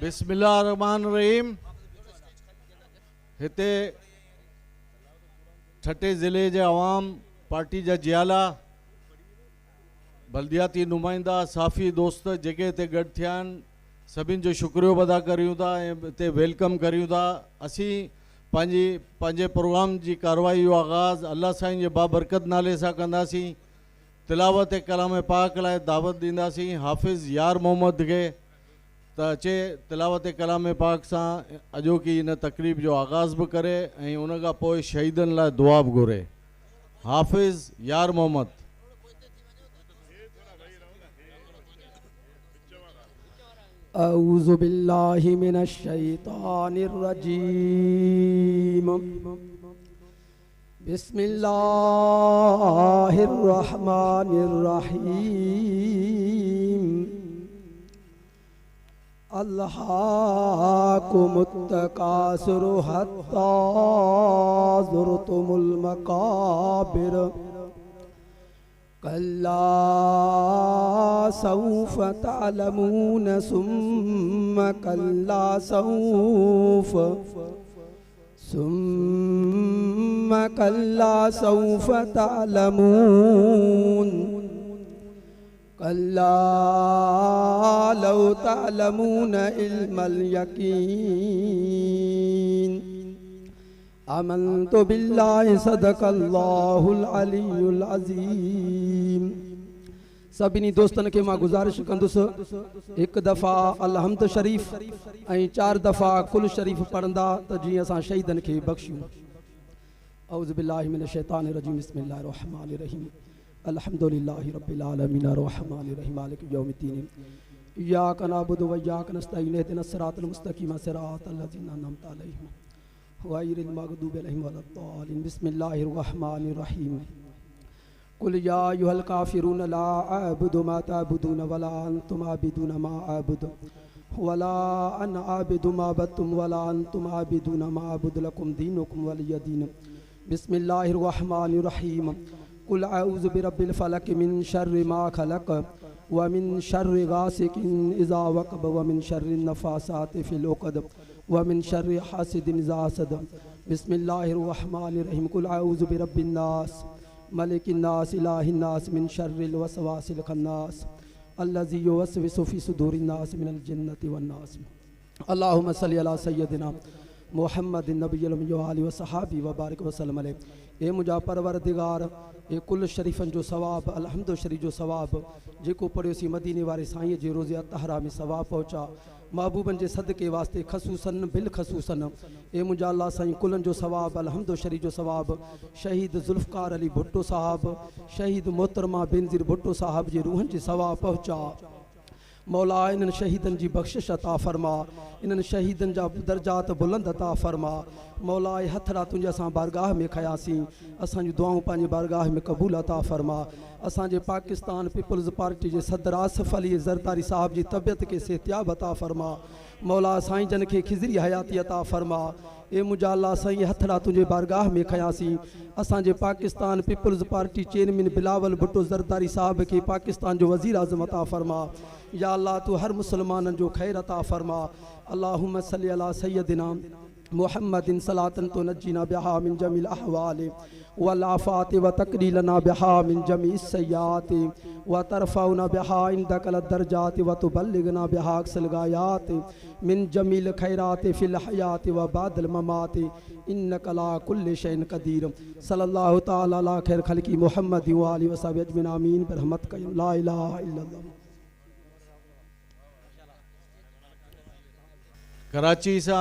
بسم اللہ الرحمن الرحیم. ہتے چھٹے ضلع جے عوام پارٹی جا جیالا بلدیاتی نمائندہ صافی دوست جگہ تے گڈ تھیان سبین جو شکریو ادا کریوں تا تے ویلکم کریوں تا. اسی پانجے پروگرام جی کاروائی جو آغاز اللہ سائن جے بابرکت نالے سا کندا سی. تلاوت کلام پاک لائے دعوت دیندا سی. حافظ یار محمد کے چے تلاوت کلام پاک سا اجو کی ان تقریب جو آغاز بھی کرے ہیں ان کا پوئے شہیدن لائے دعا بھی گورے. حافظ یار محمد. اعوذ باللہ من الشیطان الرجیم. بسم اللہ الرحمن الرحیم. الہاکم التکاثر حتی زرتم المقابر کلا سوف تعلمون ثم کلا سوف تعلمون کلا لو تعلمون علم الیقین. آمنت باللہ صدق اللہ العلی العظیم. سبینی دوستن کے ماں گزارش کندس ایک دفعہ الحمد شریف این 4 دفعہ کل شریف پڑھندا تجی اساں شہیدن کے بخشیوں. اعوذ باللہ من الشیطان الرجیم. بسم اللہ الرحمن الرحیم. الحمدللہ رب العالمین الرحمن الرحیم مالک یوم الدین. ایاک نعبد و ایاک نستعین اهدنا الصراط المستقیم صراط الذین انعمت علیہم غیر المغضوب علیہم ولا الضالین. بسم اللہ الرحمن الرحیم. قل یا ایھا الکافرون لا اعبد ما تعبدون ولا انتم عابدون ما اعبد ولا انا عابد ما عبدتم ولا انتم عابدون ما اعبد لکم دینکم ولی دین. بسم اللہ الرحمن الرحیم. قل اعوذ برب الفلق من شر ما خلق ومن شر غاسق اذا وقب ومن شر النفاثات في العقد ومن شر حاسد اذا حسد. بسم اللہ الرحمن الرحیم. قل اعوذ برب الناس ملک الناس الہ الناس من شر الوسواس الخناس الذی یوسوس فی صدور الناس من الجنۃ والناس. اللہم صلی علی سیدنا محمد النبی الامی وآلہ وصحابہ وبارک وسلم علیہ. اے مجھا پروردگار اے کل شریفن جو ثواب الحمد شریف جو ثواب جیکو پڑھیو سی مدینے وارے سائیں جے روزے طہرہ میں ثواب پہنچا محبوبن جے صدقے واسطے خصوصاً بالخصوصاً اے مجھا اللہ سائیں کلن جو ثواب الحمد شریف جو ثواب شہید ذوالفقار علی بھٹو صاحب شہید محترمہ بینظیر بھٹو صاحب جے روحن جے ثواب پہنچا. مولا انہن شہیدن جی بخشش عطا فرما انہن شہیدن جا درجات بلند عطا فرما. مولا ہتھڑا تنجے اساں بارگاہ میں کھیاسی اساں جو دعاؤں پانجے بارگاہ میں قبول عطا فرما. اساں جے پاکستان پیپلز پارٹی جے صدر آصف علی زرداری صاحب جی طبیعت کے صحتیاب عطا فرما. مولا سائیں جن کے خضری حیاتی عطا فرما. اے مجھا اللہ سائیں ہتھڑا تنجے بارگاہ میں کھیاسی اساں جے پاکستان پیپلز پارٹی چیئرمین بلاول بھٹو زرداری صاحب کے پاکستان جو وزیر اعظم عطا فرما. یا اللہ تو ہر مسلمان جو خیر عطا فرما. اللہم صلی علی سیدنا محمد صلاة تنجینا بہا من جمیع الاحوال والآفات وتقلیلنا بہا من جمیع السیئات وترفعنا بہا عندک الدرجات وتبلغنا بہا اقصى الغایات من جمیع الخیرات فی الحیات وبعد الممات انک لا کل شیء قدیر. صلی اللہ تعالی علی خیر خلقی محمد وآلہ وصحبہ اجمعین آمین برحمتک لا الہ الا اللہ. کراچی سا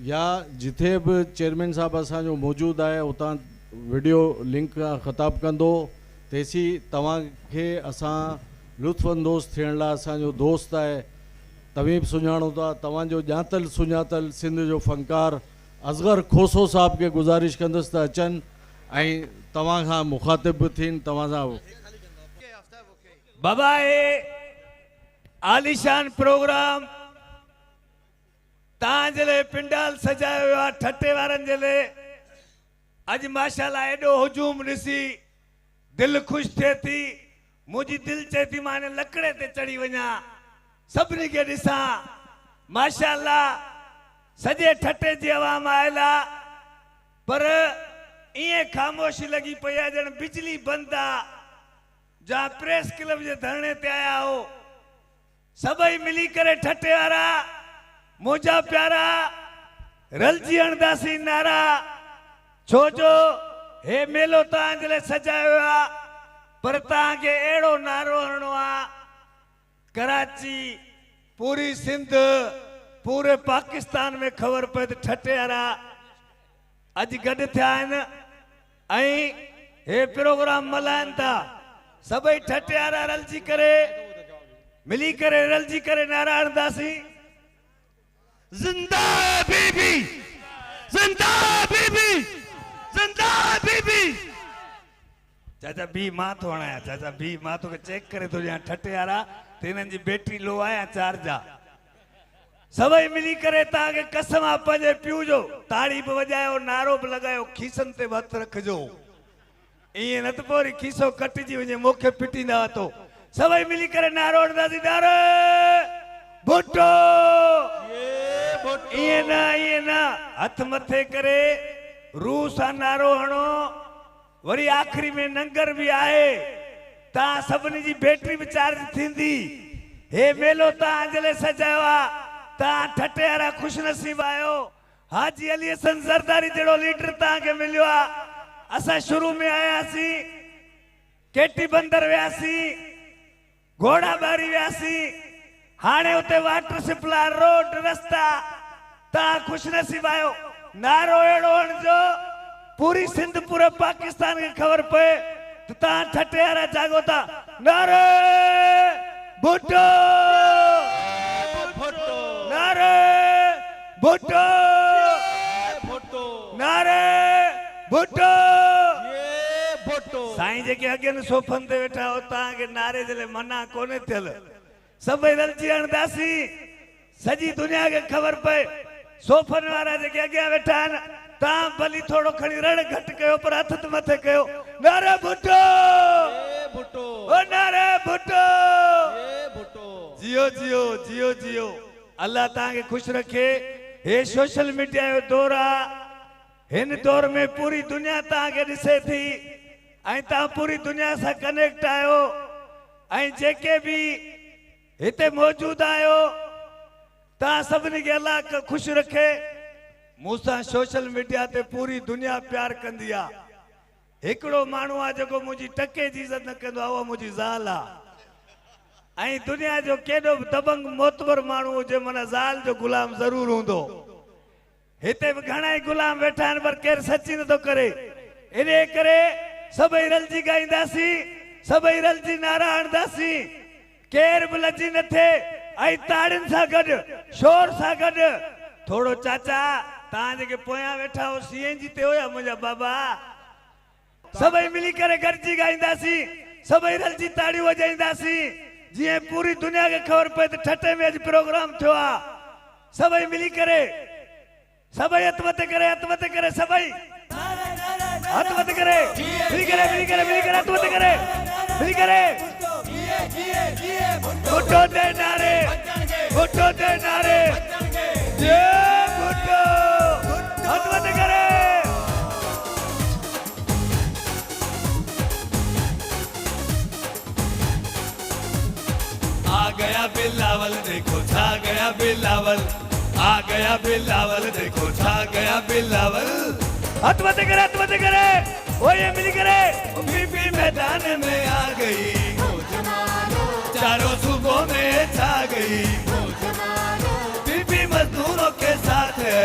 یا جتھے بھی چیئرمین صاحب اساں جو موجود ہے اتاں ویڈیو لنک خطاب کندو تیسی تواں کے اساں لطف اندوز تھیण لا اساں جو دوست ہے طبیب سنجھاڑو تا تواں جو ॼातल सुञातल सिंध जो फनकार असगर खोसो साहब के गुज़ारिश कंदुसि त अचनि ऐं तव्हां खां मुखातिब बि थियनि तव्हां सां. बाबा ए आलीशान प्रोग्राम तां जले पिंडाल सजायो आ ठटे वारन जले अज माशाल्लाह एडो हुजूम ॾिसी दिल खुश थे थी मुझी दिल चे थी माने लकड़े ते चढ़ी वञा सभिनी खे ॾिसां माशाअल्लाह सजे ठटे जी आवाम आयला पर इए खामोशी लगी पई आहे जण बिजली बंद आ जहां प्रेस क्लब जे धरणे ते आया हो सभई मिली करे ठटे वारा मुंहिंजा प्यारा रलजी हणंदासीं नारा छो जो हे मेलो तव्हां जे लाइ सजायो आहे पर तव्हांखे अहिड़ो नारो हणणो आहे कराची पूरी सिंध पूरे पाकिस्तान में ख़बर पए त ठटे वारा अॼु गॾु थिया आहिनि ऐं हे प्रोग्राम मल्हाइनि था सभई ठटे वारा रलजी करे मिली करे रलजी करे नारा हणंदासीं जिंदा बीबी जिंदा बीबी जिंदा बीबी चाचा बी मां थो हणाया चाचा बी मां तोखे चेक करे थो ॾियां ठटे वारा त हिननि जी बैटरी लो आहे या चार्ज आहे सभई मिली करे तव्हांखे कसम आहे पंहिंजे पीउ जो ताड़ी बि वॼायो नारो बि लॻायो खीसनि ते बि हथु रखिजो ईअं न त पोइ वरी खीसो कटिजी वञे मूंखे फिटींदा तो सभई मिली करे नारो हणंदासीं नारो भुट्टो इएं न हथ मथे करे रूह सां नारो हणो वरी आखिरी में नंगर भी आहे तव्हां सभिनी जी बैटरी भी चार्ज थींदी हे मेलो तव्हां जे लाइ सजायो आहे तव्हां ठटे वारा खुश नसीब आहियो हाजी अली हसन ज़रदारी जहिड़ो लीडर तव्हांखे मिलियो आहे असां शुरू में आयासीं केटी बंदर वियासीं घोड़ा बारी वियासीं हाणे उते वाटर सप्लाई रोड रस्ता तव्हां खुश नसीब आहियो नारो अहिड़ो हणिजो पूरी सिंध पूरे पाकिस्तान खे ख़बर पए त तव्हां ठटे वारा जागो था नारे भुट्टो नारे भुट्टो नारे भुट्टो साईं जेके अॻियनि सोफ़नि ते वेठा हो तव्हांखे नारे जे लाइ मना कोन्हे थियल सभई रलजी हणंदासीं सॼी दुनिया खे ख़बर पए सोफ़नि वारा जेके अॻियां वेठा आहिनि तव्हां भली थोरो खणी रण घटि कयो पर हथ त मथे कयो नारे भुट्टो ओ नारे भुट्टो जियो जियो जियो जियो अल्लाह तव्हांखे ख़ुशि रखे हे सोशल मीडिया जो दौर आहे हिन दौर में पूरी दुनिया तव्हांखे ॾिसे थी ऐं तव्हां पूरी दुनिया सां कनेक्ट आहियो ऐं जेके बि हिते मौजूद आहियो तव्हां सभिनी खे अल्लाह ख़ुशि रखे मूंसां सोशल मीडिया ते पूरी दुनिया प्यार कंदी आहे हिकिड़ो माण्हू आहे जेको मुंहिंजी टके जी इज़त न कंदो आहे उहा मुंहिंजी ज़ाल आहे ऐं दुनिया जो केॾो बि दबंग मोतबर माण्हू हुजे माना ज़ाल जो गुलाम ज़रूर हूंदो हिते बि घणा ई गुलाम वेठा आहिनि पर केरु सची नथो करे इन करे सभई रलजी ॻाईंदासीं सभई रलजी नारा हणंदासीं केर बि लजी न थिए ऐं ताड़ियुनि सां गॾु शोर सां गॾु थोरो चाचा तव्हां जेके पोयां वेठा हो सीएनजी ते हुया मुंहिंजा बाबा सभई मिली करे गॾिजी ॻाईंदासीं सभई रलजी ताड़ियूं वॼाईंदासीं जीअं पूरी दुनिया खे ख़बर पए त ठटे में अॼु प्रोग्राम थियो आहे सभई मिली करे सभई हथ मथे करे सभई हथ मथे करे मिली करे हथ मथे करे मिली करे भुट्टो दे नारे जय भुट्टो हथ मथे करे आ गया बिलावल देखो छा गया बिलावल आ गया बिलावल देखो छा गया बिलावल हथ मथे करे ओए मिली करे बीबी मैदान में आ गई चारों सूबों में छा गई बीबी मजदूरों के साथ है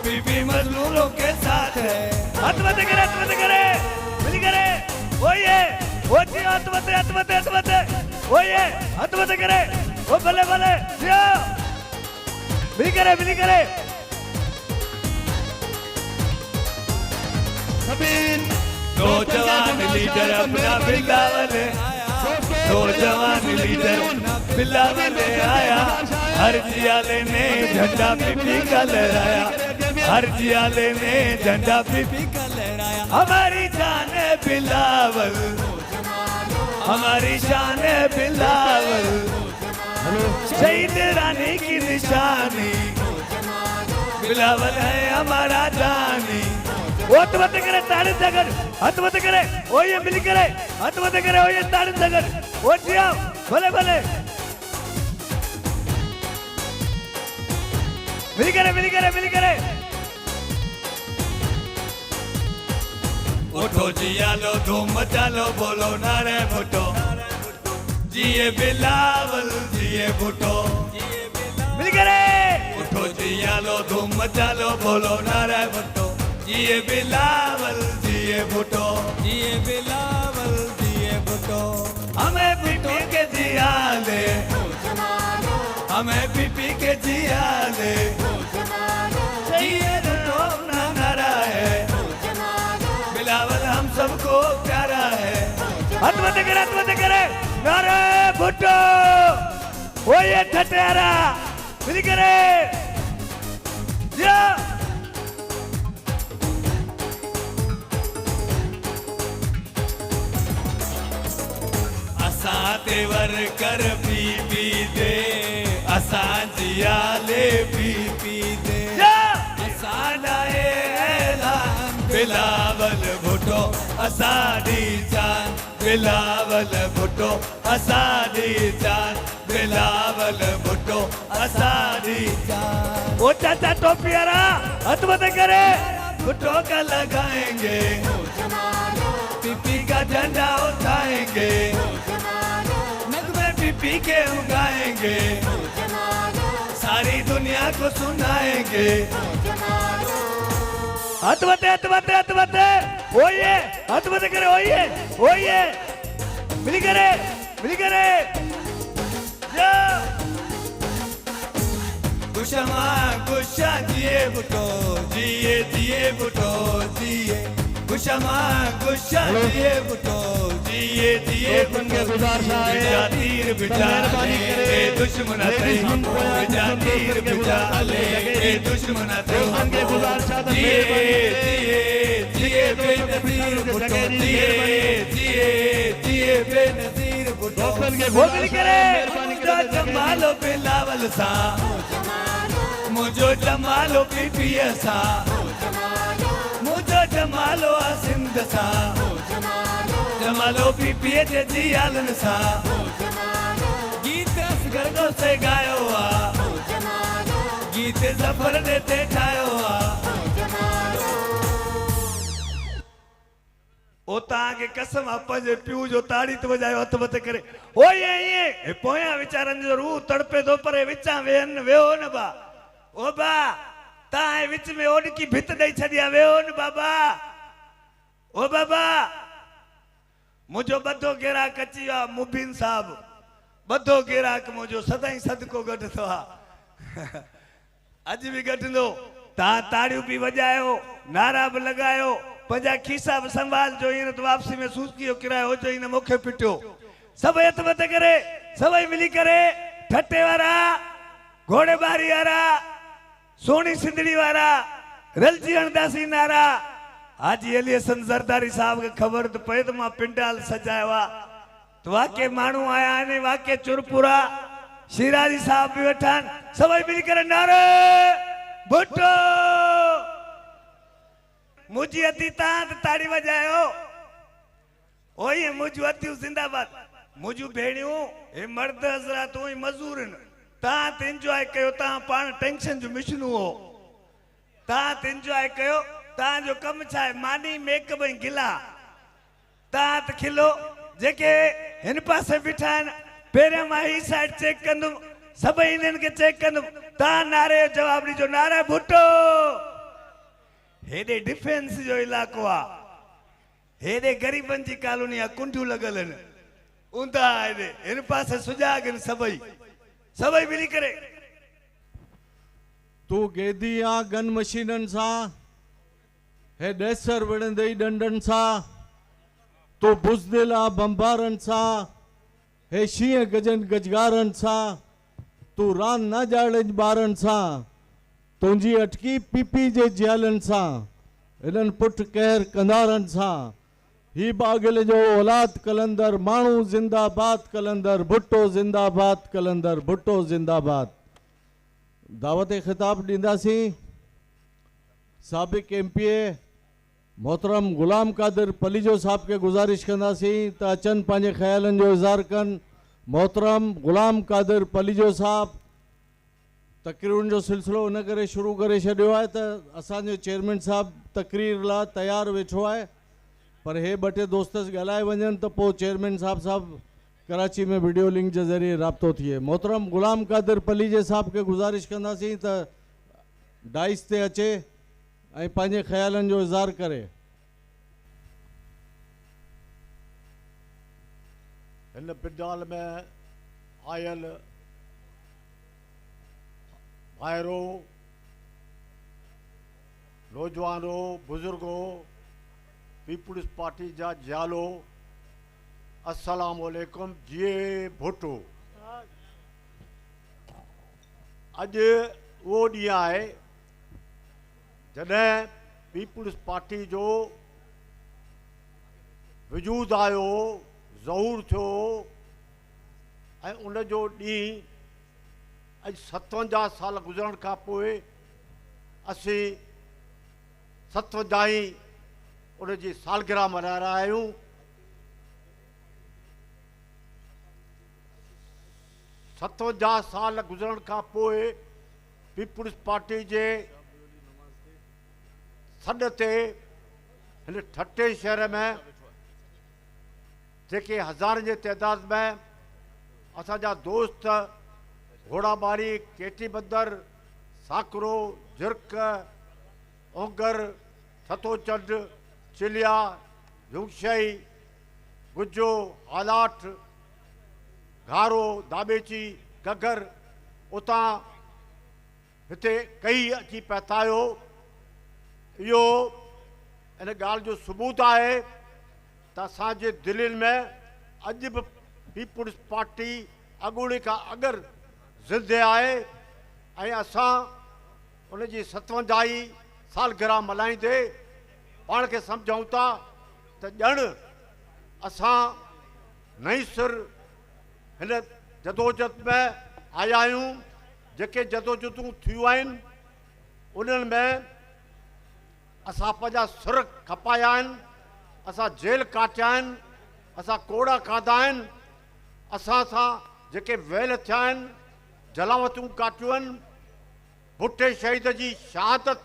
बीबी मजदूरों के साथ है हथ मथे करे मिली करे ओए ओ जी हथ मथे ओए हथ मथे करे ओ भले जियो मिली करे नौजवान लीडर अपना बिलावल नौजवान लीडर बिलावल आया हर जियाले ने झंडा पीपी का लहराया हर जियाले ने झंडा पीपी का लहराया हमारी जान है बिलावल हमारी शान है बिलावल शहीद रानी की निशानी बिलावल है हमारा जानी। वो तो मत करे ताड़ी जगन, हथ मत करे ओ ये मिल करे, हथ मत करे ओ ये ताड़ी जगन, वो जिया भले भले मिल करे मिल करे मिल करे। उठो जिया लो धूम मचा लो बोलो नारे भुट्टो, जिए बिलावल जिए भुट्टो मिल करे। उठो जिया लो धूम मचा लो बोलो नारे भुट्टो, जिए बिलावल जिए भुट्टो, जिए बिलावल जिए भुट्टो। हमें पीपी के जिया ले, हमें पीपी के जिया ले, जिए भुट्टो अपना नारा है, बिलावल हम सबको प्यारा है। हथ मत करे नारे भुट्टो, वो ये ठठेरा मिल करे या असा तेवर कर पी पी दे, असा जिया ले पी पी दे, असा डाए ऐलान बिलावल भुट्टो असाडी जान, बिलावल भुट्टो असाडी जान, बिलावल भुट्टो असाडी जान। वो चाचा टोपियारा हथ मत करे, भुट्टो का लगाएंगे, पीपी का झंडा उठाएंगे, नगमे पीपी के उगाएंगे, सारी दुनिया को सुनाएंगे। हथ मत ओये हथ मत करे ओये मिल करे गुशमा गुशा जिए भुट्टो, जिए भुट्टो जिए, गुशमा गुशा जिए भुट्टो, जिए भुट्टो। बिजा तीर बिजा ले दुश्मन थे, बिजा तीर बिजा ले दुश्मन थे, जिए बेनज़ीर भुट्टो, जिए बेनज़ीर भुट्टो। वो मिल करे मुझो जमालो बिलावल सा, मुझो जमालो पीपी सा, मुझो जमालो सिंध सा, जमालो पीपी जे जियालन सा। गीत असगरगो से गायो आ, गीत जफर देते ठायो आ। ओ ताके कसम अपजे प्यू जो ताड़ी तो बजायो हथ मत करे ओ ये पोया विचारन जो रू तड़पे दो परे विचा वेन वेओ न बा ओ बा ताए विच में ओड की भित दई छडिया वेओ न बाबा ओ बाबा मुझो बधो गेरा कचिया मुबीन साहब बधो गेरा क मुझो सदाई सदको गड तो अज भी गडंदो ता ताड़ियों भी वजायो नारा भी लगायो पंजा खीसा भी संभाल जो इन तो वापसी में सूसकियो किरायो हो जो इन मुखे पिटो सब हथ मत करे सब मिली करे ठट्टे वाला घोड़े बारी वाला सोनी सिंधड़ी वाला रलजी अणदासी नारा हाजी अली हसन जरदारी साहब के खबर तो पे तो मां पिंडाल सजाया तो वाके मानू आया ने वाके चुरपुरा शिराजी साहब भी बैठान सब मिली करे नारे भुट्टो मुझी अति तांत ताड़ी बजायो ओए मुझू अति जिंदाबाद मुझू भेणियो ए मर्द हजरत ओए मजूरन तांत एंजॉय कयो ता पान टेंशन जो मिशनु हो तांत एंजॉय कयो ता जो कम छाए मानी मेकअप ऐं गिला तांत खिलो जेके हिन पासे बिठान पेरे मां ही साइड चेक कंदुम सब इनन के चेक कंदुम ता नारे जवाब दी जो नारा भुट्टो हेदे डिफेंस जो इलाको आ हेदे गरीबन जी कॉलोनी आ कुंडू लगलन उंदा हेदे इन पासे सुजागन सबई सबई मिली करे तू गेदिया गन मशीनन सा हे डेसर विड़ंदई डंडन सा तू बुजदिला बंबारन सा हे शीह गजन गजगारन सा तू रान न जाड़ज बारन सा तुंजी अटकी पीपी जे जियालन सा इनन पुट कहर कंदारन सा ही बागिल जो औलाद कलंदर माण्हू जिंदाबाद कलंदर भुट्टो जिंदाबाद कलंदर भुट्टो जिंदाबाद। दावत खिताब ॾींदासीं साबिक़ MPA मोहतरम गुलाम कादिर पलीजो साहब के गुजारिश कंदासीं त अचनि पंहिंजे ख़्यालनि जो इज़हार कनि। मोहतरम गुलाम कादिर पलीजो साहब तकरीरुनि जो सिलसिलो इन करे शुरू करे छॾियो आहे त असांजो चेयरमैन साहब तकरीर लाइ तयारु वेठो आहे, पर हे ॿ टे दोस्त ॻाल्हाए वञनि त पोइ चेयरमैन साहब कराची में वीडियो लिंक के ज़रिए राब्तो थिए। मोहतरम गुलाम कादिर पलीजे साहब के गुजारिश कंदासीं त डाइस ते अचे ऐं पंहिंजे ख़्यालनि जो इज़हार करे। हिन पिंडाल में आयल भाइरो नौजवानो बुजुर्गो पीपुल्स पार्टी जा जालो अस्सलाम वालेकुम जी भुट्टो। अॼु उहो ॾींहुं आहे जॾहिं पीपुल्स पार्टी जो वजूद आयो ज़हूर थियो ऐं उन जो ॾींहुं अॼु 57 साल गुज़रण खां पोइ असीं 57 उन जी सालगिरह मल्हाए रहिया आहियूं। 57 साल गुज़रण खां पोइ पीपुल्स पार्टी जे सॾ ते हिन ठटे शहर में जेके हज़ारनि जे तइदाद में असांजा दोस्त घोड़ाबारी केटी बंदर साकरो झिरक ओंगर छतोचंड चिलिया झुंगशई गुजो हालाठ घारो दाबेची गगर उतां हिते कई अची पहुतायो। इहो इन ॻाल्हि जो सबूत आहे त असांजे दिलनि में अॼु बि पीपुल्स पार्टी अॻूणे खां अगरि ज़िंदह आहे ऐं असां उन जी 57 सालगिरह मल्हाईंदे पाण खे सम्झूं था त ॼण असां नई सिर हिन जदोजहद में आया आहियूं। जेके जदोजहदूं थियूं आहिनि उन्हनि में असां पंहिंजा सिर खपाया आहिनि, असां जेल काटिया आहिनि, असां कोड़ा खाधा आहिनि, असां सां जेके वेल थिया आहिनि जलावतूं काटियूं आहिनि। भुट्टे शहीद जी शहादत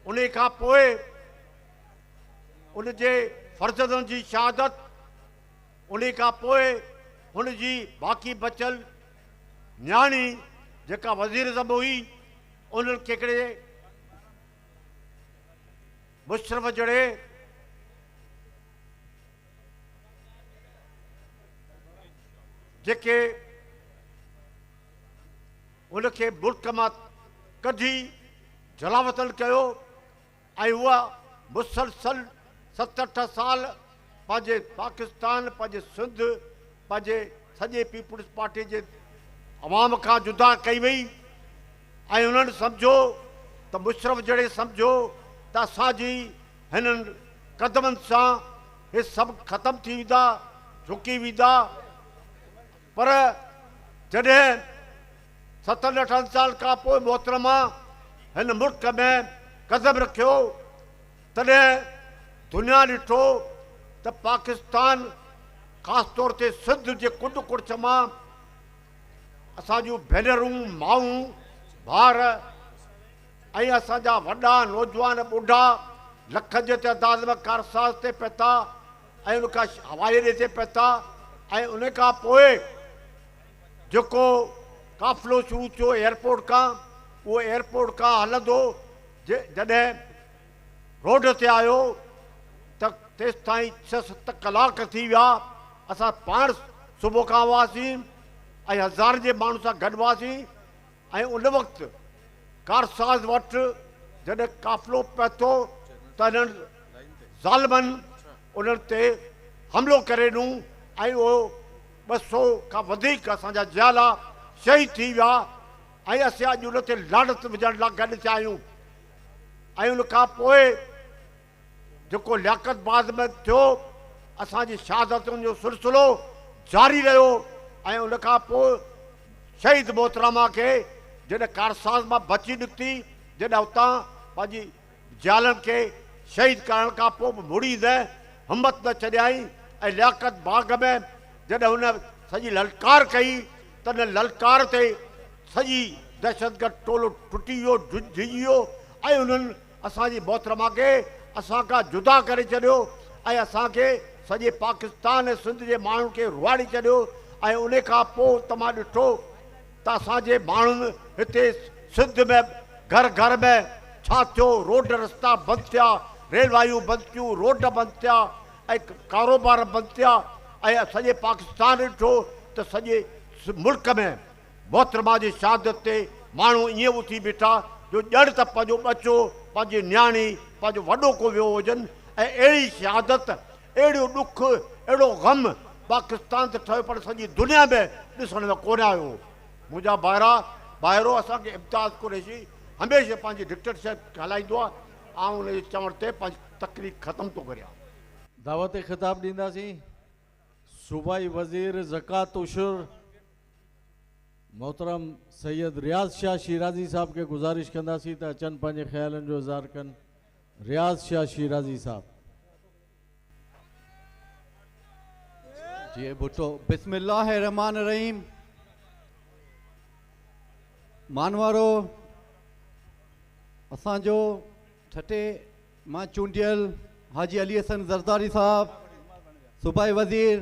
उन खां पोइ उन जे फर्ज़ंदनि जी शहादत उन खां पोइ हुन जी बाक़ी बचियल न्याणी जेका वज़ीर ज़ब हुई उन्हनि केकड़े मुशरफ जड़े जेके उनखे मुल्क मां कढी जलावतन कयो ऐं उहा मुसलसल 7-8 साल पंहिंजे पाकिस्तान पंहिंजे सिंध पंहिंजे सॼे पीपुल्स पार्टी जे अवाम खां जुदा कई वई ऐं उन्हनि सम्झो त मुशरफ जहिड़े सम्झो त असांजी हिननि कदमनि सां हे सभु ख़तमु थी वेंदा झुकी वेंदा। पर जॾहिं 7-8 साल खां पोइ मोहतरमा हिन मुल्क में कदम रखियो तॾहिं दुनिया ॾिठो त पाकिस्तान ख़ासि तौर ते सिंध जे कुंड कुड़च मां असांजूं भेनरूं माऊं भार ऐं असांजा वॾा नौजवान ॿुढा लख जे तइदाद में कारसाज़ ते पहुता ऐं उनखां हवाई अॾे ते पहुता ऐं उन खां पोइ जेको काफ़िलो शुरू थियो एयरपोर्ट खां उहो एयरपोर्ट खां हलंदो जॾहिं रोड ते आयो त तेसि ताईं 6-7 कलाक थी विया। असां पाण सुबुह खां हुआसीं ऐं हज़ार जे माण्हू सां गॾु हुआसीं ऐं उन वक़्तु कारसाज़ वटि जॾहिं काफ़िलो पहुतो त हिननि ज़ालिमनि उन्हनि ते हमिलो करे ॾिनो ऐं उहो 200 खां वधीक असांजा ज़ियाला शहीद थी विया ऐं असीं अॼु उन ते लानत विझण लाइ गॾु थिया आहियूं। ऐं उन खां पोइ जेको लियाकतबाद में थियो असांजी शहादतुनि जो सिलसिलो जारी रहियो ऐं उन खां पोइ शहीद मोहतरमा खे जॾहिं कारसाज़ मां बची निकिती, जॾहिं उतां पंहिंजी ज़ालनि खे शहीद करण खां पोइ बि मुड़ी न हिमत न छॾियाई ऐं लियाकत बाग़ में जॾहिं हुन सॼी ललकार कई त न ललकार ते सॼी दहशतगर्द टोलो टुटी वियो, डिॼी वियो ऐं उन्हनि असांजी मोहतरमा खे असां खां जुदा करे छॾियो ऐं असांखे सॼे पाकिस्तान ऐं सिंध जे माण्हुनि खे रुआड़ी छॾियो। ऐं उन खां पोइ त मां ॾिठो त असांजे माण्हुनि हिते सिंध में घर घर में छा थियो, रोड रस्ता बंदि थिया, रेलवायूं बंदि थियूं, रोड बंदि थिया ऐं कारोबार बंदि थिया ऐं सॼे पाकिस्तान ॾिठो त सॼे मुल्क में मोहतरमा जी शहादत ते माण्हू ईअं उथी बीठा जो ॼण त पंहिंजो ॿचो, पंहिंजी न्याणी, पंहिंजो वॾो को वियो हुजनि ऐं अहिड़ी शहादत, अहिड़ो ॾुख, अहिड़ो गम पाकिस्तान ते ठहियो पर सॼी दुनिया में ॾिसण में कोन आयो। मुंहिंजा ॿाहिरो असांखे इम्तियाज़ कुरैशी हमेशह पंहिंजी डिक्टेटरशिप हलाईंदो आहे। ऐं उनजे चवण ते पंहिंजी तकरीर ख़तमु थो करियां। दावत ख़िताब ॾींदासीं सूबाई वज़ीर ज़कात उशुर मोहतरम सैयद रियाज़ शाह शिराज़ी साहब के गुजारिश कंदासीं त अचनि पंहिंजे ख़्यालनि जो इज़हार कनि। रियाज़ शाह शिराज़ी साहब। जी भुट्टो। बिस्मिल्लाहिर्रहमानिर्रहीम। मानवारो असांजो ठटे मां चूंडियल हाजी अली हसन ज़रदारी साहब, सूबाई वज़ीर,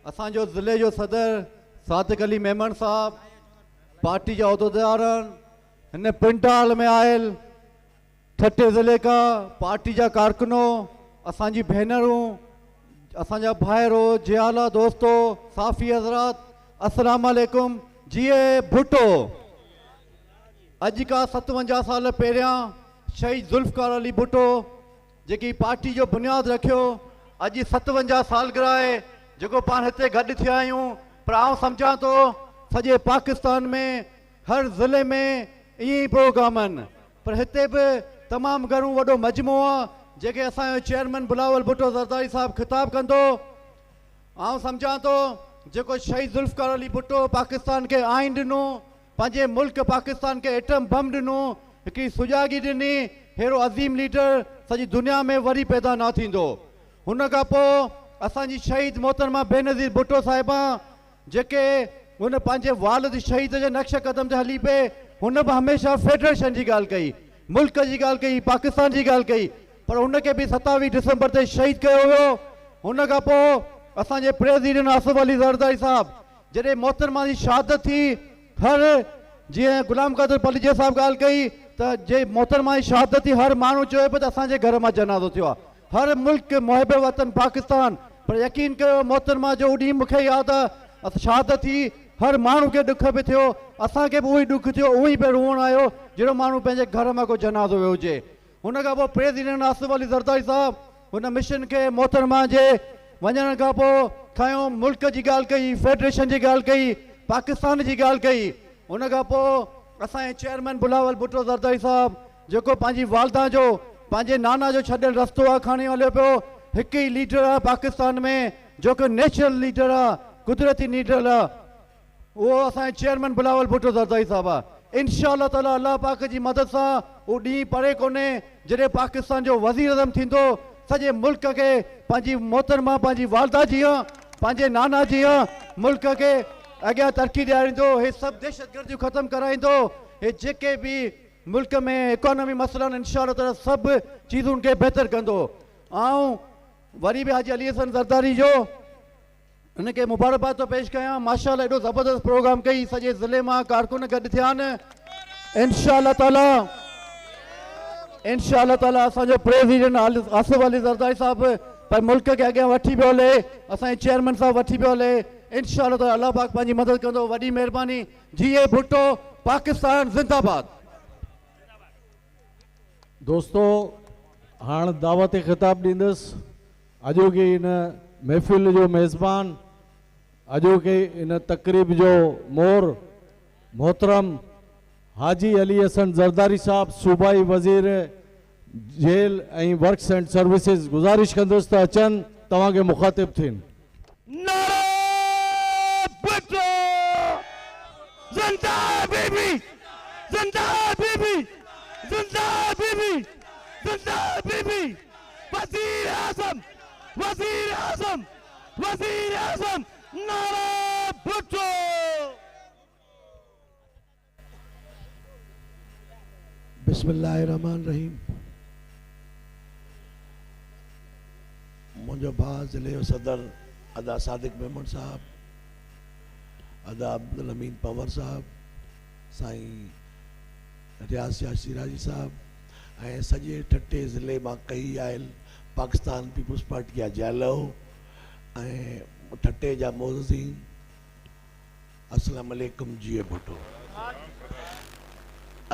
असांजो ज़िले जो सदर सादिक अली मेमन साहब, पार्टी जा उहदेदारनि, हिन पिंडाल में आयल ठटे ज़िले का पार्टी जा कारकुनों, असांजी भेनरूं, असांजा भाइरो, जियाला दोस्तो, साफ़ी हज़रात, अस्सलाम वालेकुम। जीए भुट्टो अॼु खां 57 साल पहिरियां शहीद ज़ुल्फ़कार अली भुट्टो जेकी पार्टी जो बुनियादु रखियो, अॼु 57 सालगिरह आहे जेको पाण हिते गॾु थिया आहियूं। पर आउं सम्झां थो सॼे पाकिस्तान में हर ज़िले में ईअं ई प्रोग्राम आहिनि, पर हिते बि तमामु घणो वॾो मजमो आहे जेके असांजो चेयरमैन बिलावल भुट्टो ज़रदारी साहब ख़िताब कंदो। आउं सम्झां थो जेको शहीद ज़ुल्फ़कार अली भुट्टो पाकिस्तान खे आइन ॾिनो, पंहिंजे मुल्क पाकिस्तान खे एटम बम ॾिनो, हिकिड़ी सुजागी ॾिनी, अहिड़ो अज़ीम लीडर सॼी दुनिया में वरी पैदा न थींदो। हुन खां पोइ असांजी शहीद मोहतरमा बेनज़ीर भुट्टो साहिबा जेके हुन पंहिंजे वालिद शहीद जे नक्श कदम ते हली पे, हुन बि हमेशह फेडरेशन जी ॻाल्हि कई, मुल्क जी ॻाल्हि कई, पाकिस्तान जी ॻाल्हि कई, पर हुनखे बि 27 दिसंबर ते शहीद कयो वियो। हुन खां पोइ असांजे प्रेसिडेंट आसिफ अली ज़रदारी साहब जॾहिं मोहतरमा जी शहादत थी, हर जीअं गुलाम क़दर पलिजे साहब ॻाल्हि कई त जे मोहतरमा जी शहादत थी, हर माण्हू चयो पियो त असांजे घर मां जनाज़ो थियो आहे, हर मुल्क मुहिब वतन पाकिस्तान। पर यकीन कयो मोहतरमा जो ॾींहुं मूंखे यादि आहे, शहादत थी, हर माण्हू खे ॾुख बि थियो, असांखे बि उहो ई ॾुख थियो, उहो ई पियो रोअण आयो जहिड़ो माण्हू पंहिंजे घर मां को जनाज़ो वियो हुजे। हुन खां पोइ प्रेसिडेंट आसिफ अली ज़रदारी साहब हुन मिशन खे मोहतरमा जे वञण खां पोइ खयों, मुल्क जी ॻाल्हि कई, फेडरेशन जी ॻाल्हि कई, पाकिस्तान जी ॻाल्हि कई। हुन खां पोइ असांजे चेयरमैन बिलावल भुट्टो ज़रदारी साहब जेको पंहिंजी वालदा जो, पंहिंजे नाना जो छॾियल रस्तो आहे खणी हलियो पियो, हिकु ई लीडर आहे पाकिस्तान में जेको नेशनल लीडर आहे, कुदरती लीडर आहे, उहो असांजे चेयरमैन बिलावल भुट्टो ज़रदारी साहब आहे। इंशाअल्लाह ताला अल्लाह पाक जी मदद सां उहो ॾींहुं परे कोन्हे जॾहिं पाकिस्तान जो वज़ीर आज़म थींदो, सॼे मुल्क खे पंहिंजी मोहतरमा, पंहिंजी वालदा जीअं, पंहिंजे नाना जीअं मुल्क खे अॻियां तरक़ी ॾियारींदो, हे सभु दहशतगर्दियूं ख़तमु कराईंदो, हे जेके बि मुल्क में इकोनॉमी मसइला आहिनि इंशाअल्लाह ताला सभु चीज़ुनि खे बहितर कंदो। ऐं वरी बि हाजी अली हसन ज़रदारी जो हुनखे मुबारकबाद थो पेश कयां, माशाअल्लाह एॾो ज़बरदस्त प्रोग्राम कई, सॼे ज़िले मां कारकुन गॾु थिया आहिनि। इंशाअल्लाह ताला असांजो प्रेसिडेंट आसिफ अली ज़रदारी साहब पर मुल्क खे अॻियां वठी पियो हले, असांजे चेयरमैन साहब वठी पियो हले, इंशाअल्लाह ताला अल्लाह पाक पंहिंजी मदद कंदो। वॾी महिरबानी। जीए भुट्टो, पाकिस्तान ज़िंदाबाद। दोस्तों हाणे दावत ख़िताब ॾींदुसि अॼोके इन महफ़िल जो मेज़बान, अॼोके इन तक़रीब जो मोर मोहतरम हाजी अली हसन ज़रदारी साहब, सूबाई वज़ीर जेल ऐं वर्क्स एंड सर्विसिस। गुज़ारिश कंदुसि त अचनि तव्हां खे मुखातिब थियनि। नारा भुट्टो जिंदा बीबी जिंदा बीबी जिंदा बीबी जिंदा बीबी वजीर आजम वजीर आजम वजीर आजम नारा भुट्टो। बिस्मिल्लाहिर्रहमानिर्रहीम। मुझे भाउ ज़िले जो सदर अदा सादिक मेमन साहब, अदा अब्दुल अमीन पंवर साहब, साईं रियाज़ शाह शिराजी साहब ऐं सॼे ठट्टे ज़िले मां कई आयल पाकिस्तान पीपल्स पार्टी जा जालो ऐं ठट्टे जा मोज़ीन, अस्सलाम वालेकुम जी भुट्टो।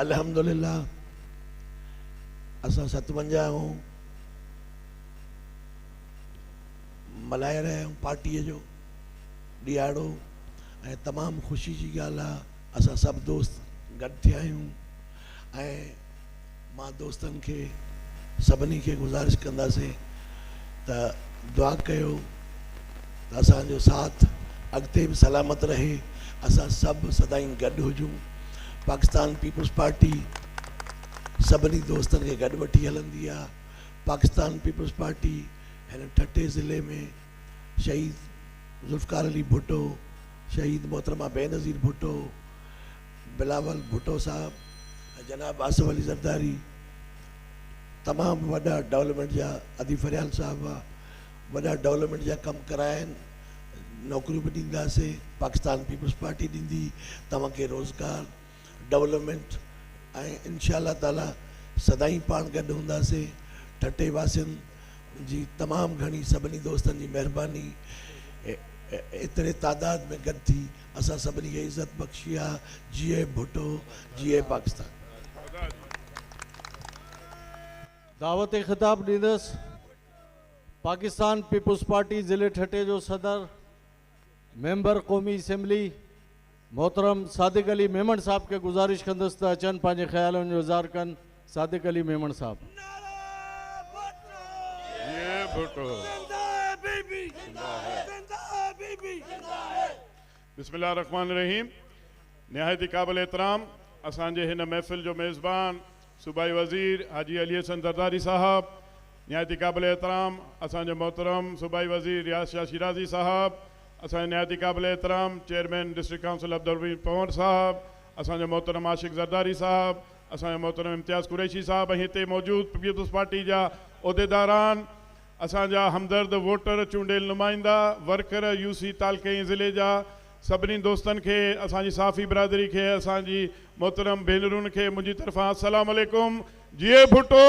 अल्हम्दुलिल्लाह असां 57 मल्हाए रहिया आहियूं पार्टीअ जो ॾियारो ऐं तमामु ख़ुशी जी ॻाल्हि आहे असां सभु दोस्त गॾु थिया आहियूं ऐं मां दोस्तनि खे सभिनी खे गुज़ारिश कंदासीं त दुआ कयो त असांजो साथ अॻिते बि सलामत रहे, असां सभु सदाईं गॾु हुजूं। पाकिस्तान पीपल्स पार्टी सभिनी दोस्तनि खे गॾु वठी हलंदी आहे। पाकिस्तान पीपल्स पार्टी हिन ठट्टे ज़िले में शहीद ज़ुल्फ़िकार अली भुट्टो, शहीद मोहतरमा बेनज़ीर भुट्टो, बिलावल भुट्टो साहब, जनाब आसिफ अली ज़रदारी, तमामु वॾा डेवलपमेंट जा अदी फरियाल साहब वॾा डेवलपमेंट जा कमु कराया आहिनि। नौकरियूं बि ॾींदासीं, पाकिस्तान पीपल्स पार्टी ॾींदी तव्हांखे रोज़गार डेवलपमेंट ऐं इंशाअल्लाह ताला सदाईं पाण गॾु हूंदासीं। ठट्टे वासियुनि जी तमामु घणी सभिनी दोस्तनि जी महिरबानी एतिरे तादाद में गॾु थी असां सभिनी खे इज़त बख़्शी आहे। जीए भुट्टो, जीए पाकिस्तान। दावत ख़िताब ॾींदुसि पाकिस्तान पीपल्स पार्टी ज़िले ठट्टे जो सदर मेंबर क़ौमी असम्बली मोहतरम सादिक अली मेमन साहब के गुजारिश कंदुसि त अचनि पंहिंजे ख़्यालनि जो इज़हार कनि। सादिक अली मेमन साहब। बिस्मिल्लाहिर्रहमानिर्रहीम। निहायती क़ाबिल एहतराम असांजे हिन महफ़िल जो मेज़बान सूबाई वज़ीर हाजी अली हसन ज़रदारी साहब, निहायती क़ाबिल एहतराम असांजे मोहतरम सूबाई वज़ीर रियाज़ शाह शिराजी साहब, असांजे निहायती क़ाबिल एहतराम चेयरमैन डिस्ट्रिक्ट काउंसिल अब्दुल अमीन पंवर साहब, असांजे मोहतरम आशिक ज़रदारी साहब, असांजे मोहतरम इम्तियाज़ कुरैशी साहब ऐं हिते मौजूद पीपल्स पार्टी जा उहिदेदारान, असांजा हमदर्द वोटर चूंडियल नुमाइंदा वर्कर यूसी तालकई ज़िले जा सभिनी दोस्तनि खे, असांजी साफ़ी बिरादरी खे, असांजी मोहतरम भेनरुनि खे मुंहिंजी तरफ़ां अस्सलाम वालेकुम। जीए भुट्टो,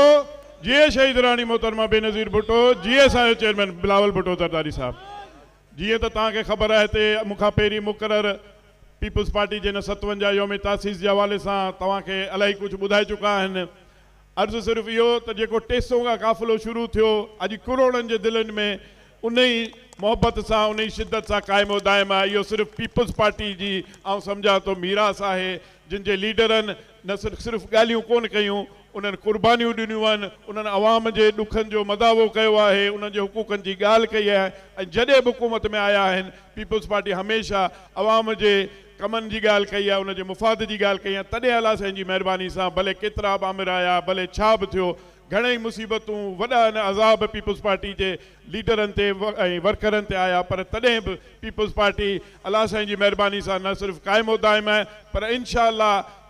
जीए शहीद रानी मोहतरमा बेनज़ीर भुट्टो, जीए असांजो चेयरमैन बिलावल भुट्टो ज़रदारी साहब। जीअं त तव्हांखे ख़बर आहे हिते मूंखां पहिरीं मुक़ररु पीपल्स पार्टी जे हिन 57 योम तासीस जे हवाले सां तव्हांखे इलाही कुझु ॿुधाए चुका आहिनि। अर्ज़ु सिर्फ़ु इहो त जेको 300 खां क़ाफ़िलो शुरू थियो अॼु करोड़नि जे दिलनि में उन ई मोहबत सां उन ई शिदत सां क़ाइमु दाइम आहे। इहो सिर्फ़ु पीपल्स पार्टी जी आउं सम्झां थो मीरास आहे, जिन जे लीडरनि न सिर्फ़ु ॻाल्हियूं कोन कयूं, उन्हनि क़ुर्बानियूं ॾिनियूं आहिनि, उन्हनि अवाम जे ॾुखनि जो मदावो कयो आहे, उन्हनि जे हुक़ूक़नि जी ॻाल्हि कई आहे ऐं जॾहिं बि हुकूमत में आया आहिनि पीपल्स पार्टी हमेशह अवाम जे कमनि जी ॻाल्हि कई आहे, उनजे मुफ़ाद जी ॻाल्हि कई आहे। तॾहिं अलाह साईं जी महिरबानी सां भले केतिरा बि आमिर आया, भले छा बि थियो, घणेई मुसीबतूं वॾा अज़ाब पीपल्स पार्टी जे लीडरनि ते ऐं वर्करनि ते आया, पर तॾहिं बि पीपल्स पार्टी अलाह साईं जी महिरबानी सां न सिर्फ़ु क़ाइमु दाइम आहे पर इंशाअल्लाह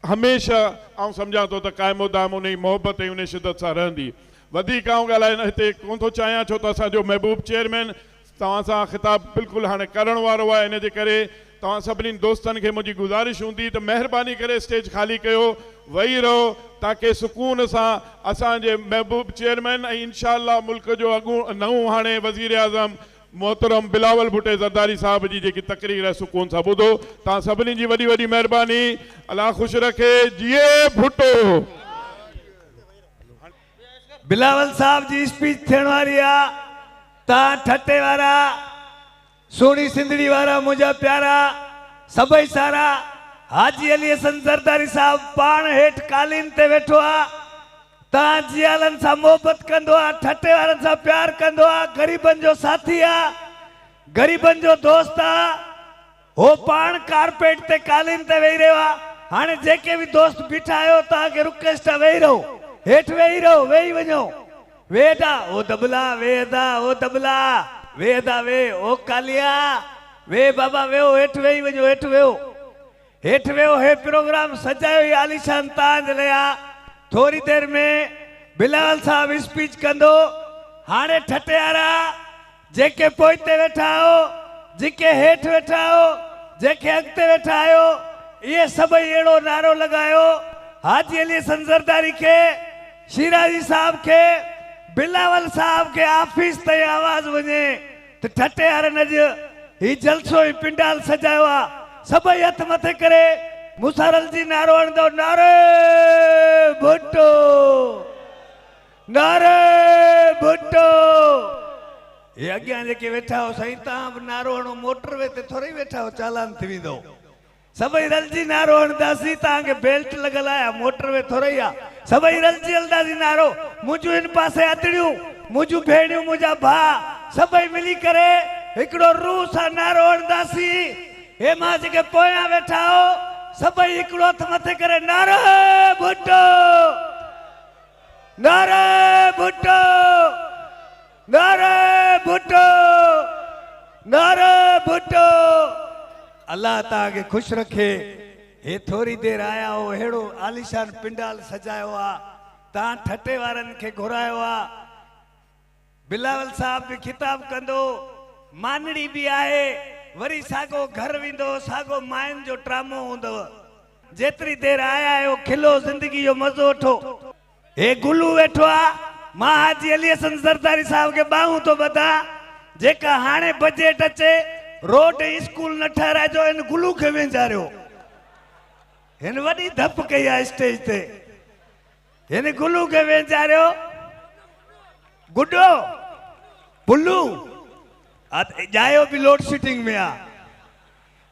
हमेशह आउं सम्झां थो त क़ाइमु दाइम उन ई मोहबत ऐं उन शिदत सां रहंदी। वधीक आउं ॻाल्हाइण हिते कोन थो चाहियां छो त असांजो महबूब चेयरमैन तव्हां सां ख़िताब बिल्कुलु हाणे करण वारो आहे, इन जे करे तव्हां सभिनी दोस्तनि खे मुंहिंजी गुज़ारिश हूंदी त महिरबानी करे स्टेज ख़ाली कयो, वेही रहो ताकी सुकून सां असांजे महबूब चेयरमैन ऐं इंशाअल्लाह मुल्क जो अॻूं नओं हाणे वज़ीर आज़म मोहतरम बिलावल भुट्टे ज़रदारी साहब जी जेकी तकरीर आहे सुकून सां ॿुधो। तव्हां सभिनी जी वॾी वॾी महिरबानी, अलाह ख़ुशि रखे। जीए भुट्टो। बिलावल साहब जी स्पीच थियण वारी आहे। तव्हां ठट्टे वारा, सोनी सिंधड़ी वारा, मुंहिंजा प्यारा सभई सारा, हाजी अली हसन ज़रदारी साहब पाण हेठि कालीन ते वेठो आहे। तव्हां जियालनि सां मोहबत कंदो आहे, ठटे वारनि सां प्यार कंदो आहे, ग़रीबनि जो साथी आहे, ग़रीबनि जो दोस्त आहे। हो पाण कारपेट ते कालीन ते वेही रहियो आहे। हाणे जेके बि दोस्त बीठा आहियो तव्हांखे रिक्वेस्ट आहे वेही रहो, हेठि वेही रहो, वेही वञो, वेठा ओ दबला वेदा, ओ दबला वेदा, वे ओ कालिया वे बाबा वेहो, हेठि वेही वञो, हेठि वेहो, हेठि वेहो। हे प्रोग्राम सजायो ई आलीशान तव्हांजे लाइ आहे। थोरी देर में बिलावल साहब स्पीच कंदो। हाणे ठटे वारा जेके पोइते वेठा आहियो, जेके हेठि वेठा आहियो, जेके अॻिते वेठा आहियो, इहे सभई अहिड़ो नारो लॻायो, हाजी अली हसन ज़रदारी खे, शिराजी साहब खे, बिलावल साहब खे ऑफिस ताईं आवाज़ वञे त ठटे वारनि अॼु ही जलसो ही पिंडाल सजायो आहे। सभई हथ मथे करे मुसारल जी नारो हणंदो, नारे भुट्टो, नारे भुट्टो। ये अॻियां जेके वेठा हो साईं, तव्हां बि नारो हणो, मोटरवे ते थोरी वेठा हो, चालान थी वेंदो। सभई रलजी नारो हणंदासीं, तव्हांखे बेल्ट लॻल आहे, मोटरवे थोरी आहे, सभई रलजी हलंदासीं नारो। मुंहिंजूं हिन पासे अतड़ियूं, मुंहिंजूं भेणियूं, मुंहिंजा भाउ, सभई मिली करे हिकिड़ो रूह सां नारो हणंदासीं। हे मां जेके पोयां वेठा हो, सभई हिकिड़ो हथ मथे करे नारे भुट्टो, नारे भुट्टो, नारे भुट्टो, नारे भुट्टो। अल्लाह तव्हांखे ख़ुशि रखे। हे थोरी देर आया हो, अहिड़ो आलीशान पिंडाल सजायो आहे, तव्हां ठटे वारनि खे घुरायो आहे। बिलावल साहब बि खिताब कंदो, मानड़ी बि आहे, वरी साॻो घर वेंदो, साॻो माइन जो ड्रामो हूंदव। जेतिरी देर आया आहियो, खिलो ज़िंदगी जो मज़ो वठो। हे गुलू वेठो आहे, मां हाजी अली हसन ज़रदारी साहब खे ॿाहूं थो ॿधां, जेका हाणे बजट अचे, रोड स्कूल न ठाराइजो, हिन गुलू खे वेंचारियो। हिन वॾी धप कई आहे स्टेज ते, हिन गुलू खे वेंचारियो। गुडो बुल्लू जायो बि लोड शेडिंग में आहे,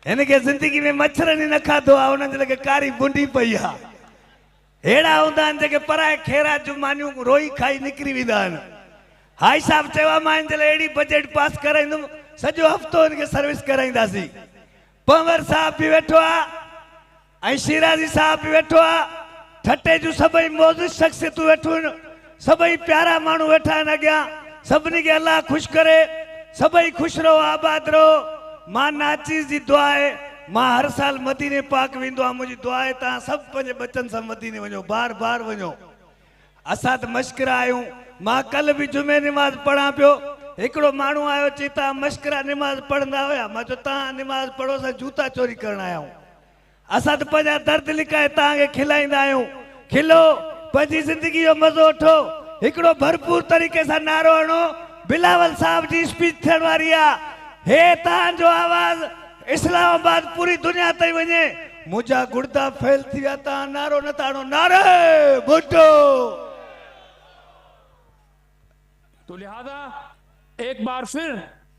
हिनखे ज़िंदगी में मच्छरनि न खाधो आहे, हुननि जे लॻे कारी बुंडी पई आहे। अहिड़ा हूंदा आहिनि जेके पराए खेरा जूं मानियूं रोई खाई निकिरी वेंदा आहिनि। हाई साहब चयो आहे, मां हिन जे लाइ अहिड़ी बजट पास कराईंदुमि, सॼो हफ़्तो हिनखे सर्विस कराईंदासीं। पंवर साहब बि वेठो आहे ऐं शिराजी साहब बि वेठो आहे। ठटे जूं सभई मौजूद शख़्सियतूं वेठियूं आहिनि, सभई प्यारा माण्हू वेठा आहिनि अॻियां। सभिनी खे अल्लाह ख़ुशि करे, सभई ख़ुशि रहो, आबाद रहो। मां नाचीज़ जी दुआ आहे, मां हर साल मदीने पाक वेंदो आहियां, मुंहिंजी दुआ आहे तव्हां सभु पंहिंजे बचनि सां मदीने वञो, बार बार वञो। असां त मश्करा आहियूं। मां कल्ह बि जुमे निमाज़ पढ़ां पियो, हिकिड़ो माण्हू आयो, चई तव्हां मश्करा निमाज़ पढ़ंदा हुया? मां चयो तव्हां निमाज़ पढ़ो, असां जूता चोरी करण आया आहियूं। असां त पंहिंजा दर्द लिकाए तव्हांखे खिलाईंदा आहियूं। खिलो, पंहिंजी ज़िंदगी जो मज़ो वठो। हिकिड़ो भरपूर तरीक़े सां नारो हणो। बिलावल साहब जी स्पीच थियण वारी आहे। हे तव्हांजो आवाज़ इस्लामाबाद पूरी दुनिया ताईं वञे। मुंहिंजा गुर्दा फैल थी विया, तव्हां नारो न था हणो, नारे भुट्टो। तो लिहाजा एक बार फिर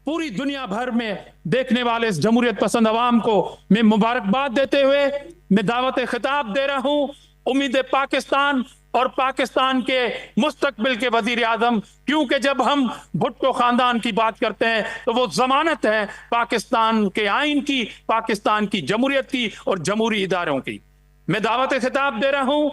पूरी दुनिया भर में देखने वाले इस जमहूरियत पसंद अवाम को मैं मुबारकबाद देते हुए मैं दावत खिताब दे रहा हूं। उम्मीद पाकिस्तान और पाकिस्तान के मुस्तकबिल के वजीर आजम, क्योंकि जब हम भुट्टो खानदान की बात करते हैं तो वो जमानत है पाकिस्तान के आइन की, पाकिस्तान की जमहूरियत की और जमहूरी इदारों की। मैं दावत खिताब दे रहा हूं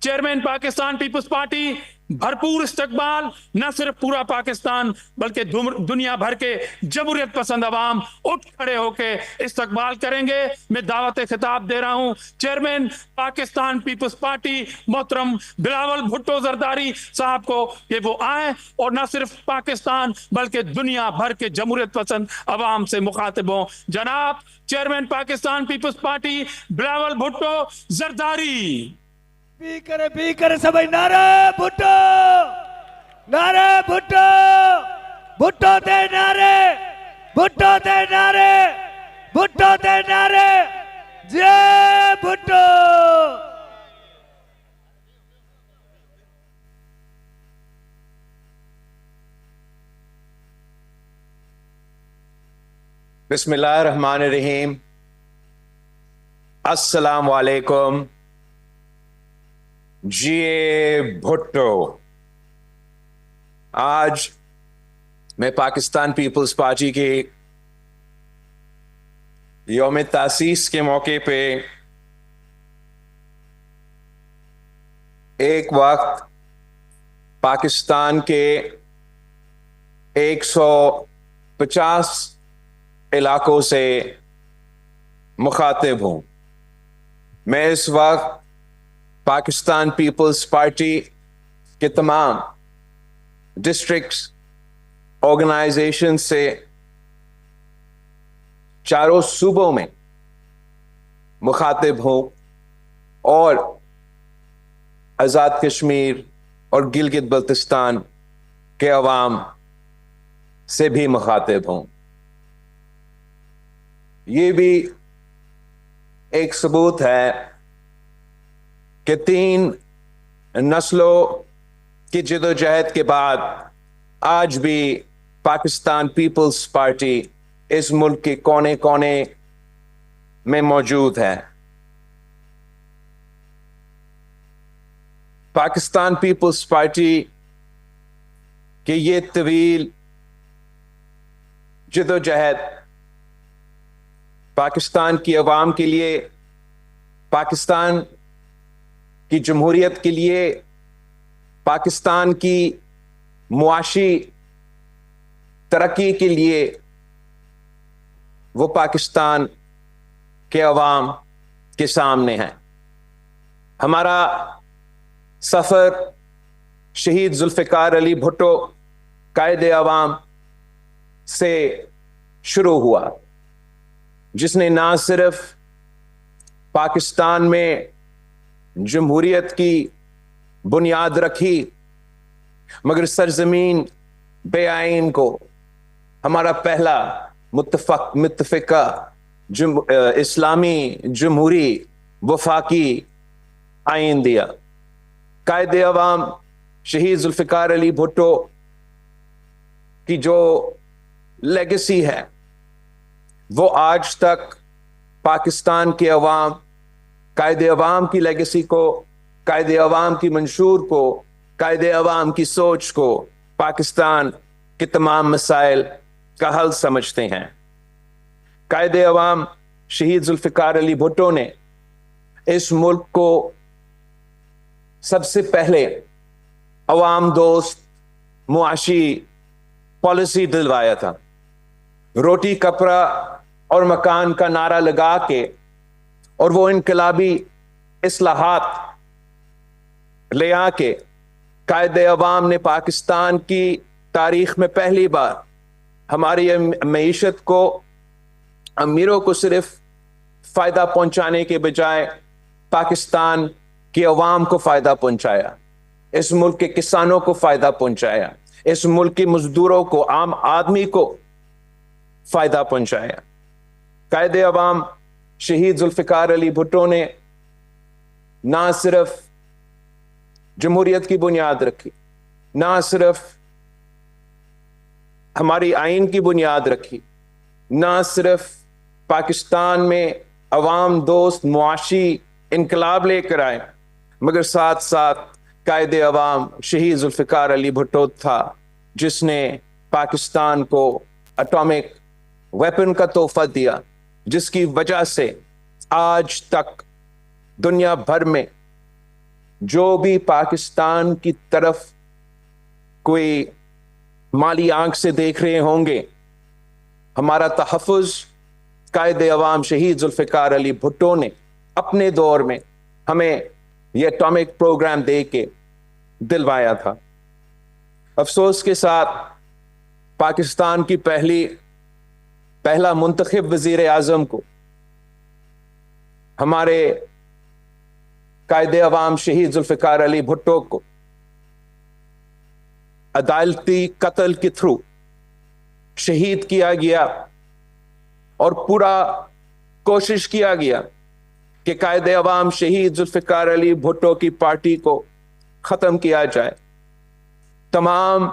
चेयरमैन पाकिस्तान पीपल्स पार्टी, भरपूर इस्तकबाल, न सिर्फ पूरा पाकिस्तान बल्कि दुनिया भर के जमहूरियत पसंद अवाम उठ खड़े होकर इस्तकबाल करेंगे। मैं दावत खिताब दे रहा हूं चेयरमैन पाकिस्तान पीपल्स पार्टी मोहतरम बिलावल भुट्टो जरदारी साहब को कि वो आए और न सिर्फ पाकिस्तान बल्कि दुनिया भर के जमहूरियत पसंद अवाम से मुखातिब हों। जनाब चेयरमैन पाकिस्तान पीपल्स पार्टी बिलावल भुट्टो जरदारी। पी करे सभई नारे भुट्टो, नारे भुट्टो, भुट्टो दे नारे, भुट्टो दे नारे, भुट्टो दे नारे, जय भुट्टो। बिस्मिल्लाहिर्रहमानिर्रहीम। अस्सलाम वालेकुम। جی بھٹو. آج میں پاکستان پیپلز پارٹی کے یوم تاسیس کے موقع پہ ایک وقت پاکستان کے 150 علاقوں سے مخاطب ہوں. میں اس وقت پاکستان پیپلز پارٹی کے تمام ڈسٹرکٹس آرگنائزیشن سے چاروں صوبوں میں مخاطب ہوں اور آزاد کشمیر اور گلگت بلتستان کے عوام سے بھی مخاطب ہوں. یہ بھی ایک ثبوت ہے کہ 3 نسلوں کی جدوجہد کے بعد آج بھی پاکستان پیپلز پارٹی اس ملک کے کونے کونے میں موجود ہے. پاکستان پیپلز پارٹی کی یہ طویل جدوجہد پاکستان کی عوام کے لیے، پاکستان کی جمہوریت کے لیے، پاکستان کی معاشی ترقی کے لیے وہ پاکستان کے عوام کے سامنے ہے. ہمارا سفر شہید ذوالفقار علی بھٹو قائد عوام سے شروع ہوا، جس نے نہ صرف پاکستان میں جمہوریت کی بنیاد رکھی مگر سرزمین بے آئین کو ہمارا پہلا متفقہ اسلامی جمہوری وفاقی آئین دیا. قائد عوام شہید ذوالفقار علی بھٹو کی جو لیگیسی ہے وہ آج تک پاکستان کے عوام قائد عوام کی لیگیسی کو، قائد عوام کی منشور کو، قائد عوام کی سوچ کو پاکستان کے تمام مسائل کا حل سمجھتے ہیں. قائد عوام شہید ذوالفقار علی بھٹو نے اس ملک کو سب سے پہلے عوام دوست معاشی پالیسی دلوایا تھا. روٹی کپڑا اور مکان کا نعرہ لگا کے اور وہ انقلابی اصلاحات لے آ کے قائد عوام نے پاکستان کی تاریخ میں پہلی بار ہماری معیشت کو، امیروں کو صرف فائدہ پہنچانے کے بجائے پاکستان کے عوام کو فائدہ پہنچایا، اس ملک کے کسانوں کو فائدہ پہنچایا، اس ملک کے مزدوروں کو، عام آدمی کو فائدہ پہنچایا. قائد عوام شہید ذوالفقار علی بھٹو نے نہ صرف جمہوریت کی بنیاد رکھی، نہ صرف ہماری آئین کی بنیاد رکھی، نہ صرف پاکستان میں عوام دوست معاشی انقلاب لے کر آئے مگر ساتھ ساتھ قائد عوام شہید ذوالفقار علی بھٹو تھا جس نے پاکستان کو اٹامک ویپن کا تحفہ دیا، جس کی وجہ سے آج تک دنیا بھر میں جو بھی پاکستان کی طرف کوئی مالی آنکھ سے دیکھ رہے ہوں گے، ہمارا تحفظ قائد عوام شہید ذوالفقار علی بھٹو نے اپنے دور میں ہمیں یہ اٹامک پروگرام دے کے دلوایا تھا. افسوس کے ساتھ پاکستان کی پہلا منتخب وزیر اعظم کو ہمارے قائد عوام شہید ذوالفقار علی بھٹو کو عدالتی قتل کے تھرو شہید کیا گیا اور پورا کوشش کیا گیا کہ قائد عوام شہید ذوالفقار علی بھٹو کی پارٹی کو ختم کیا جائے. تمام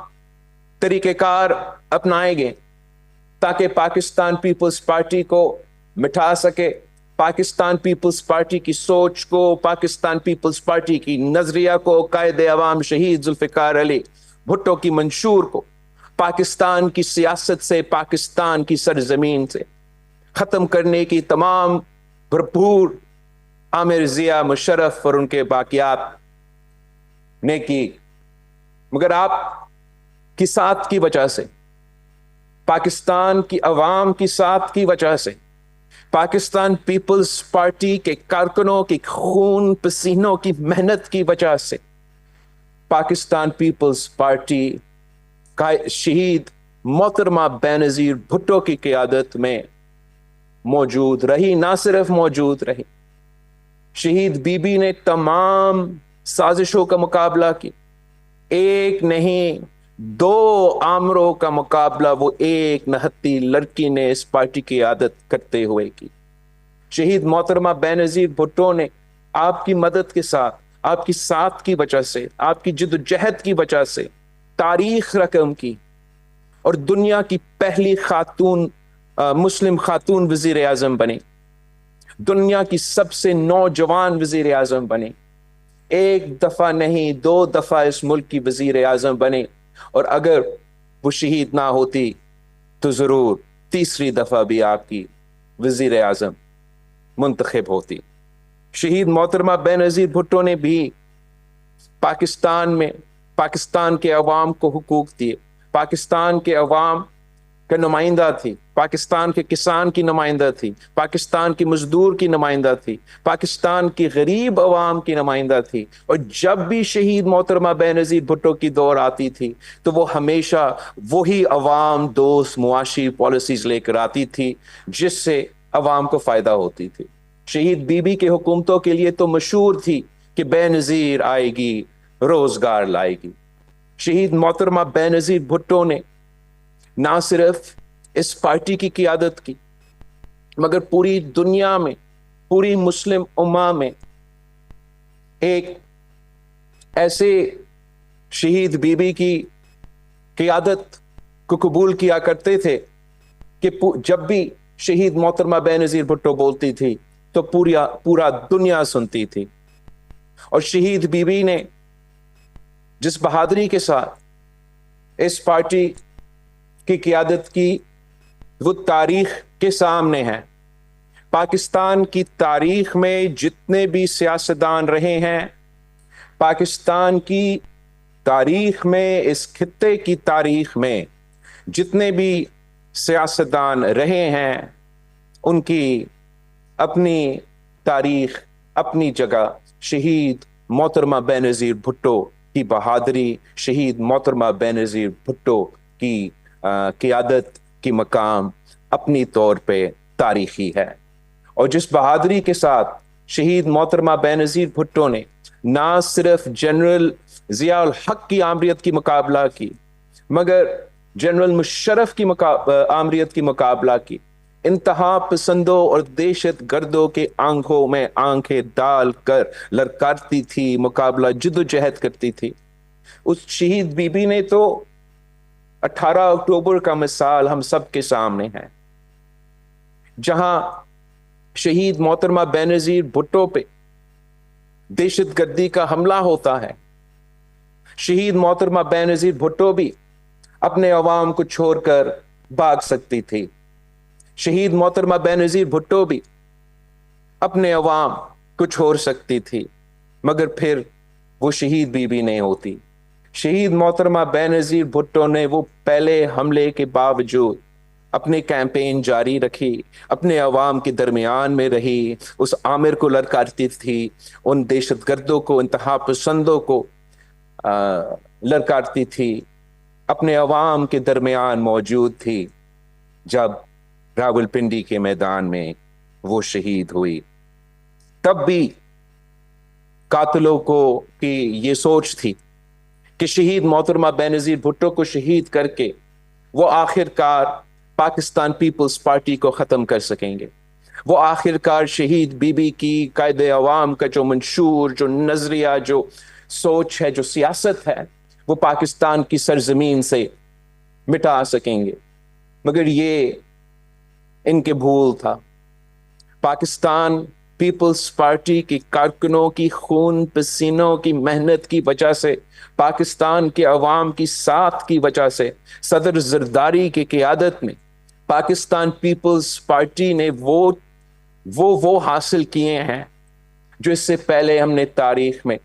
طریقہ کار اپنائے گئے تاکہ پاکستان پیپلز پارٹی کو مٹا سکے، पाकिस्तान पीपल्स पार्टी की सोच को, पाकिस्तान पीपल्स पार्टी की नजरिया को, कायदे अवाम शहीद जुल्फिकार अली भुट्टो की मंशूर को पाकिस्तान की सियासत से, पाकिस्तान की सरजमीन से खत्म करने की तमाम भरपूर आमिर जिया मुशर्रफ और उनके बाकियात ने की। मगर आप की साथ की वजह से, पाकिस्तान की अवाम की साथ की वजह से, पाकिस्तान पीपल्स पार्टी के कारकुनों की खून पसीनों की मेहनत की वजह से पाकिस्तान पीपल्स पार्टी का शहीद मोहतरमा बेनजीर भुट्टो की क़यादत में मौजूद रही। ना सिर्फ मौजूद रही, शहीद बीबी ने तमाम साजिशों का मुकाबला की। एक नहीं, 2 आमरों का मुकाबला वो एक नहत्ती लड़की ने इस पार्टी की आदत करते हुए की। शहीद मोहतरमा बेनजीर भुट्टो ने आपकी मदद के साथ, आपकी साथ की वजह से, आपकी जिद्दोजहद की वजह से तारीख रकम की और दुनिया की पहली खातून मुस्लिम खातून वजीर आजम बनी, दुनिया की सबसे नौजवान वजीर आजम बनी। 1 दफा नहीं 2 दफा इस मुल्क की वजीर आजम बने, और अगर वो शहीद ना होती तो जरूर 3री दफा भी आपकी वजीर आजम मुंतखब होती। शहीद मोहतरमा बेनजीर भुट्टो ने भी पाकिस्तान में पाकिस्तान के अवाम को हुकूक दिए, पाकिस्तान के अवाम का नुमाइंदा थी, पाकिस्तान के किसान की नुमाइंदा थी, पाकिस्तान की मजदूर की नुमाइंदा थी, पाकिस्तान की गरीब अवाम की नुमाइंदा थी। और जब भी शहीद मोहतरमा बेनजीर भुट्टो की दौर आती थी तो वो हमेशा वही अवाम दोस्त मुआशी पॉलिसीज लेकर आती थी जिससे अवाम को फायदा होती थी। शहीद बीबी के हुकूमतों के लिए तो मशहूर थी कि बेनजीर आएगी रोजगार लाएगी। शहीद मोहतरमा बेनजीर भुट्टो ने ना सिर्फ इस पार्टी की क़यादत की मगर पूरी दुनिया में, पूरी मुस्लिम उम्मा में एक ऐसे शहीद बीबी की क़यादत को कबूल किया करते थे कि जब भी शहीद मोहतरमा बेनजीर भुट्टो बोलती थी तो पूरा दुनिया सुनती थी। और शहीद बीबी ने जिस बहादुरी के साथ इस पार्टी की क़यादत की वो तारीख के सामने है। पाकिस्तान की तारीख में जितने भी सियासतदान रहे हैं, पाकिस्तान की तारीख में, इस खित्ते की तारीख में जितने भी सियासतदान रहे हैं, उनकी अपनी तारीख, अपनी जगह। शहीद मोहतरमा बेनजीर भुट्टो की बहादुरी, शहीद मोहतरमा बेनजीर भुट्टो की क़यादत की मकाम अपनी तौर पे तारीखी है। और जिस बहादुरी के साथ शहीद मोहतरमा बेनजीर भुट्टो ने ना सिर्फ जनरल जिया उल हक की आमरीत की मुकाबला की मगर जनरल मुशर्रफ की आमरीत की मुकाबला की, इंतहा पसंदों और दहशत गर्दों के आंखों में आंखें डाल कर ललकारती थी, मुकाबला जिद्दोजहद करती थी। उस शहीद बीबी ने तो 18 अक्टूबर का मिसाल हम सब के सामने है, जहां शहीद मोहतरमा बेनजीर भुट्टो पे दहशतगर्दी का हमला होता है। शहीद मोहतरमा बेनजीर भुट्टो भी अपने अवाम को छोड़कर भाग सकती थी। शहीद मोहतरमा बेनजीर भुट्टो भी अपने अवाम को छोड़ सकती थी, मगर फिर वो शहीद बीबी नहीं होती। शहीद मोहतरमा बेनजीर भुट्टो ने वो पहले हमले के बावजूद अपनी कैंपेन जारी रखी, अपने अवाम के दरमियान में रही, उस आमिर को ललकारती थी, उन दहशतगर्दों को, इंतहा पसंदों को ललकारती थी, अपने अवाम के दरमियान मौजूद थी जब रावलपिंडी के मैदान में वो शहीद हुई। तब भी कातिलों को की ये सोच थी कि शहीद मोहतरमा बेनजीर भुट्टो को शहीद करके वो आखिरकार पाकिस्तान पीपल्स पार्टी को ख़त्म कर सकेंगे। वो आखिरकार शहीद बीबी की कायदे अवाम का जो मंशूर, जो नज़रिया, जो सोच है, जो सियासत है, वो पाकिस्तान की सरजमीन से मिटा सकेंगे। मगर ये इनके भूल था। पाकिस्तान पीपल्स पार्टी के कारकुनों की खून पसीनों की मेहनत की वजह से, पाकिस्तान के अवाम की साथ की वजह से, सदर जरदारी की क़यादत में पाकिस्तान पीपल्स पार्टी ने वो हासिल किए हैं जो इससे पहले हमने तारीख में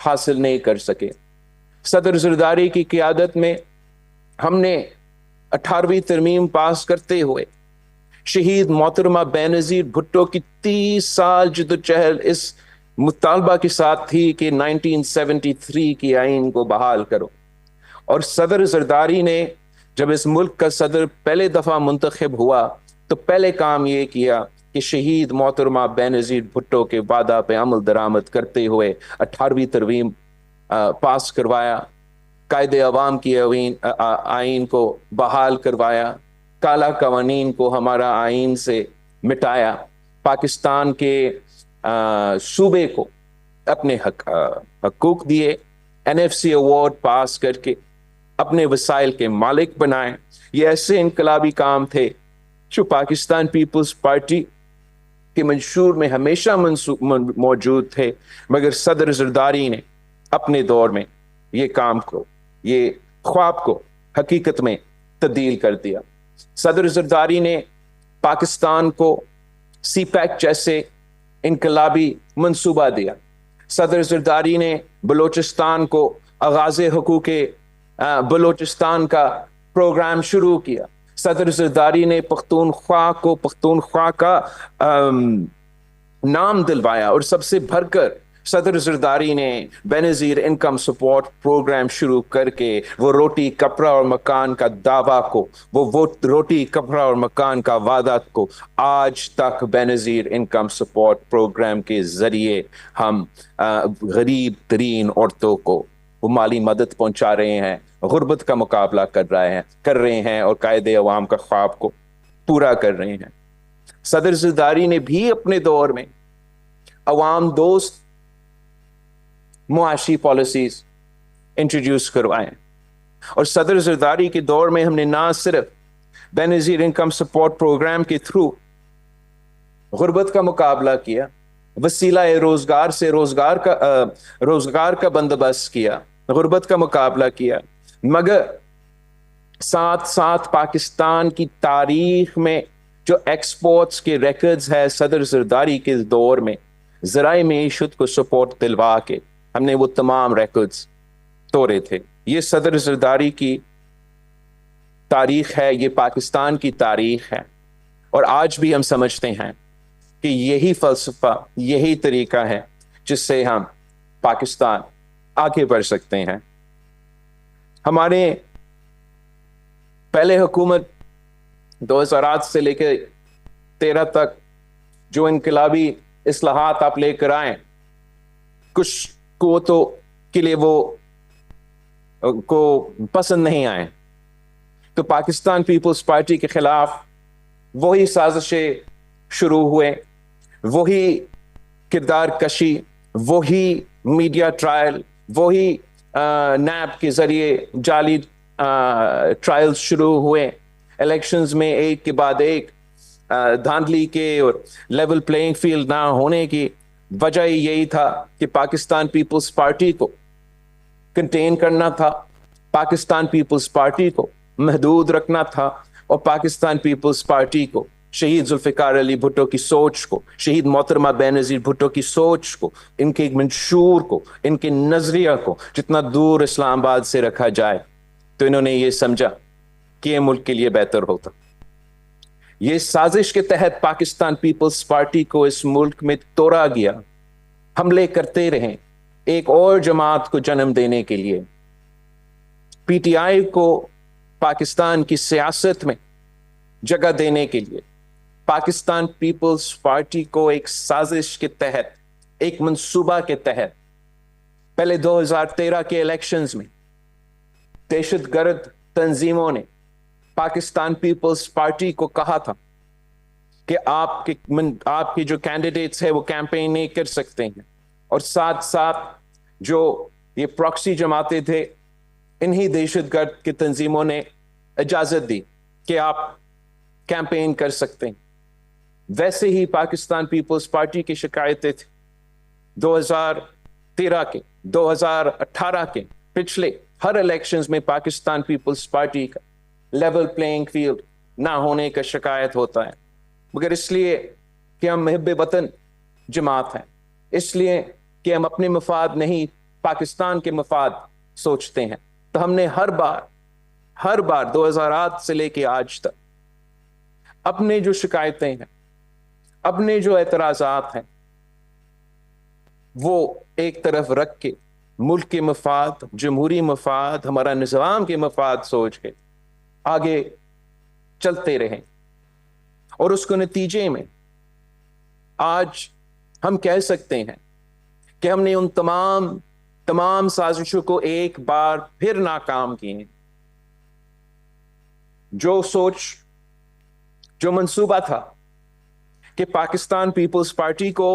हासिल नहीं कर सके। सदर जरदारी की क़यादत में हमने 18वीं तरमीम पास करते हुए शहीद मोहतरमा बेनज़ीर भुट्टो की 30 साल जद्दोजहद इस मुतालबा के साथ थी कि 1973 की आइन को बहाल करो। और सदर जरदारी ने जब इस मुल्क का सदर पहले दफ़ा मुंतखब हुआ तो पहले काम ये किया कि शहीद मोहतरमा बेनज़ीर भुट्टो के वादा पे अमल दरामद करते हुए 18वीं तरमीम पास करवाया, कायदे अवाम की आइन को बहाल करवाया, काला कवानीन को हमारा आइन से मिटाया, पाकिस्तान के सूबे को अपने हकूक दिए, NFC अवार्ड पास करके अपने वसाइल के मालिक बनाए। ये ऐसे इनकलाबी काम थे जो पाकिस्तान पीपल्स पार्टी के मंशूर में हमेशा मौजूद थे, मगर सदर जरदारी ने अपने दौर में ये काम को, ये ख्वाब को हकीकत में तब्दील कर दिया। सदर जरदारी ने पाकिस्तान को CPEC जैसे इनकलाबी मंसूबा दिया। सदर जरदारी ने बलोचिस्तान को आगाज़ हुकूक़े बलोचिस्तान का प्रोग्राम शुरू किया। सदर जरदारी ने पख्तूनख्वा का नाम दिलवाया और सबसे भरकर सदर जरदारी ने बेनज़ीर इनकम सपोर्ट प्रोग्राम शुरू करके वो रोटी कपड़ा और मकान का दावा को, वो रोटी कपड़ा और मकान का वादा को आज तक बेनज़ीर इनकम सपोर्ट प्रोग्राम के ज़रिए हम गरीब तरीन औरतों को वो माली मदद पहुंचा रहे हैं, गुर्बत का मुकाबला कर रहे हैं और कायदे अवाम का ख्वाब को पूरा कर रहे हैं। सदर जरदारी ने भी अपने दौर में अवाम दोस्त मुआशी पॉलिसीज इंट्रोड्यूस करवाएं और सदर जरदारी के दौर में हमने ना सिर्फ बेनज़ीर इनकम सपोर्ट प्रोग्राम के थ्रू गुर्बत का मुकाबला किया, वसीला रोजगार से रोजगार का बंदोबस्त किया, गुर्बत का मुकाबला किया, मगर साथ साथ पाकिस्तान की तारीख में जो एक्सपोर्ट्स के रिकॉर्ड्स है सदर जरदारी के दौर में ज़राए मईशत को सपोर्ट दिलवा के हमने वो तमाम रिकॉर्ड्स तोड़े थे। ये सदर जरदारी की तारीख है, ये पाकिस्तान की तारीख है और आज भी हम समझते हैं कि यही फ़लसफ़ा, यही तरीका है जिससे हम पाकिस्तान आगे बढ़ सकते हैं। हमारे पहले हुकूमत 2008 से लेकर 13 तक जो इनकलाबी इस्लाहात आप लेकर आए, कुछ कुव्वतों के लिए वो को पसंद नहीं आए, तो पाकिस्तान पीपल्स पार्टी के खिलाफ वही साजिशें शुरू हुए, वही किरदार कशी, वही मीडिया ट्रायल, वही नैब के जरिए जाली ट्रायल्स शुरू हुए। इलेक्शंस में एक के बाद एक धांधली के और लेवल प्लेइंग फील्ड ना होने की वजह यही था कि पाकिस्तान पीपल्स पार्टी को कंटेन करना था, पाकिस्तान पीपल्स पार्टी को महदूद रखना था और पाकिस्तान पीपल्स पार्टी को शहीद जुल्फ़िकार अली भुट्टो की सोच को, शहीद मोहतरमा बेनज़ीर भुट्टो की सोच को, इनके मंशूर को, इनके नजरिया को जितना दूर इस्लामाबाद से रखा जाए तो इन्होंने ये समझा कि ये मुल्क के लिए बेहतर होता। ये साजिश के तहत पाकिस्तान पीपल्स पार्टी को इस मुल्क में तोड़ा गया, हमले करते रहे एक और जमात को जन्म देने के लिए। PTI को पाकिस्तान की सियासत में जगह देने के लिए पाकिस्तान पीपल्स पार्टी को एक साजिश के तहत, एक मंसूबा के तहत पहले 2013 के इलेक्शंस में दहशतगर्द तंजीमों ने पाकिस्तान पीपल्स पार्टी को कहा था कि आपके जो कैंडिडेट्स है वो कैंपेन नहीं कर सकते हैं, और साथ साथ जो ये प्रॉक्सी जमाते थे इन्हीं दहशतगर्द की तंजीमों ने इजाजत दी कि आप कैंपेन कर सकते हैं। वैसे ही पाकिस्तान पीपल्स पार्टी की शिकायतें थी 2013 के, 2018 के, पिछले हर इलेक्शंस में पाकिस्तान पीपल्स पार्टी का लेवल प्लेइंग फील्ड ना होने का शिकायत होता है, मगर इसलिए कि हम मुहिब वतन जमात हैं, इसलिए कि हम अपने मफाद नहीं पाकिस्तान के मफाद सोचते हैं, तो हमने हर बार 2008 से लेके आज तक अपने जो शिकायतें हैं, अपने जो एतराज़ात हैं, वो एक तरफ रख के मुल्क के मफाद, जमहूरी मफाद, हमारा निज़ाम के मफाद सोच के आगे चलते रहें। और उसको नतीजे में आज हम कह सकते हैं कि हमने उन तमाम साजिशों को एक बार फिर नाकाम किए। जो सोच, जो मंसूबा था कि पाकिस्तान पीपल्स पार्टी को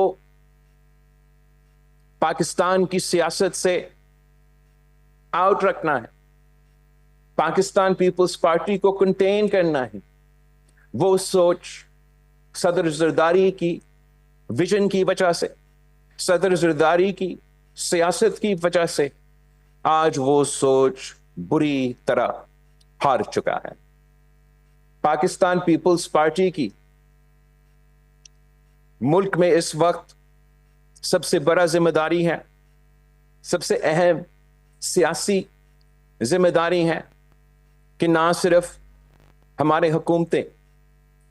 पाकिस्तान की सियासत से आउट रखना है, पाकिस्तान पीपल्स पार्टी को कंटेन करना है, वो सोच सदर जरदारी की विजन की वजह से, सदर जरदारी की सियासत की वजह से आज वो सोच बुरी तरह हार चुका है। पाकिस्तान पीपल्स पार्टी की मुल्क में इस वक्त सबसे बड़ा जिम्मेदारी है, सबसे अहम सियासी जिम्मेदारी है कि ना सिर्फ हमारे हुकूमतें,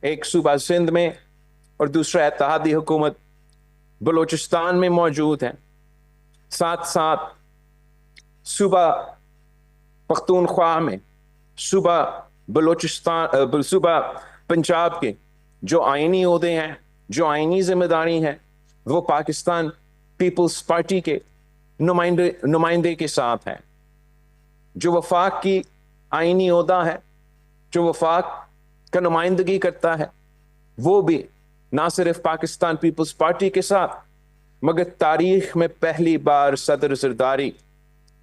एक सूबा सिंध में और दूसरा इत्तेहादी हुकूमत बलूचिस्तान में मौजूद हैं, साथ साथ सूबा पख्तूनख्वा में, सूबा बलूचिस्तान, सूबा पंजाब के जो आईनी ओहदे हैं, जो आईनी जिम्मेदारी है, वो पाकिस्तान पीपल्स पार्टी के नुमाइंदे के साथ है। जो वफाक की आईनी ओहदा है, जो वफाक का नुमाइंदगी करता है, वो भी ना सिर्फ पाकिस्तान पीपल्स पार्टी के साथ, मगर तारीख में पहली बार सदर जरदारी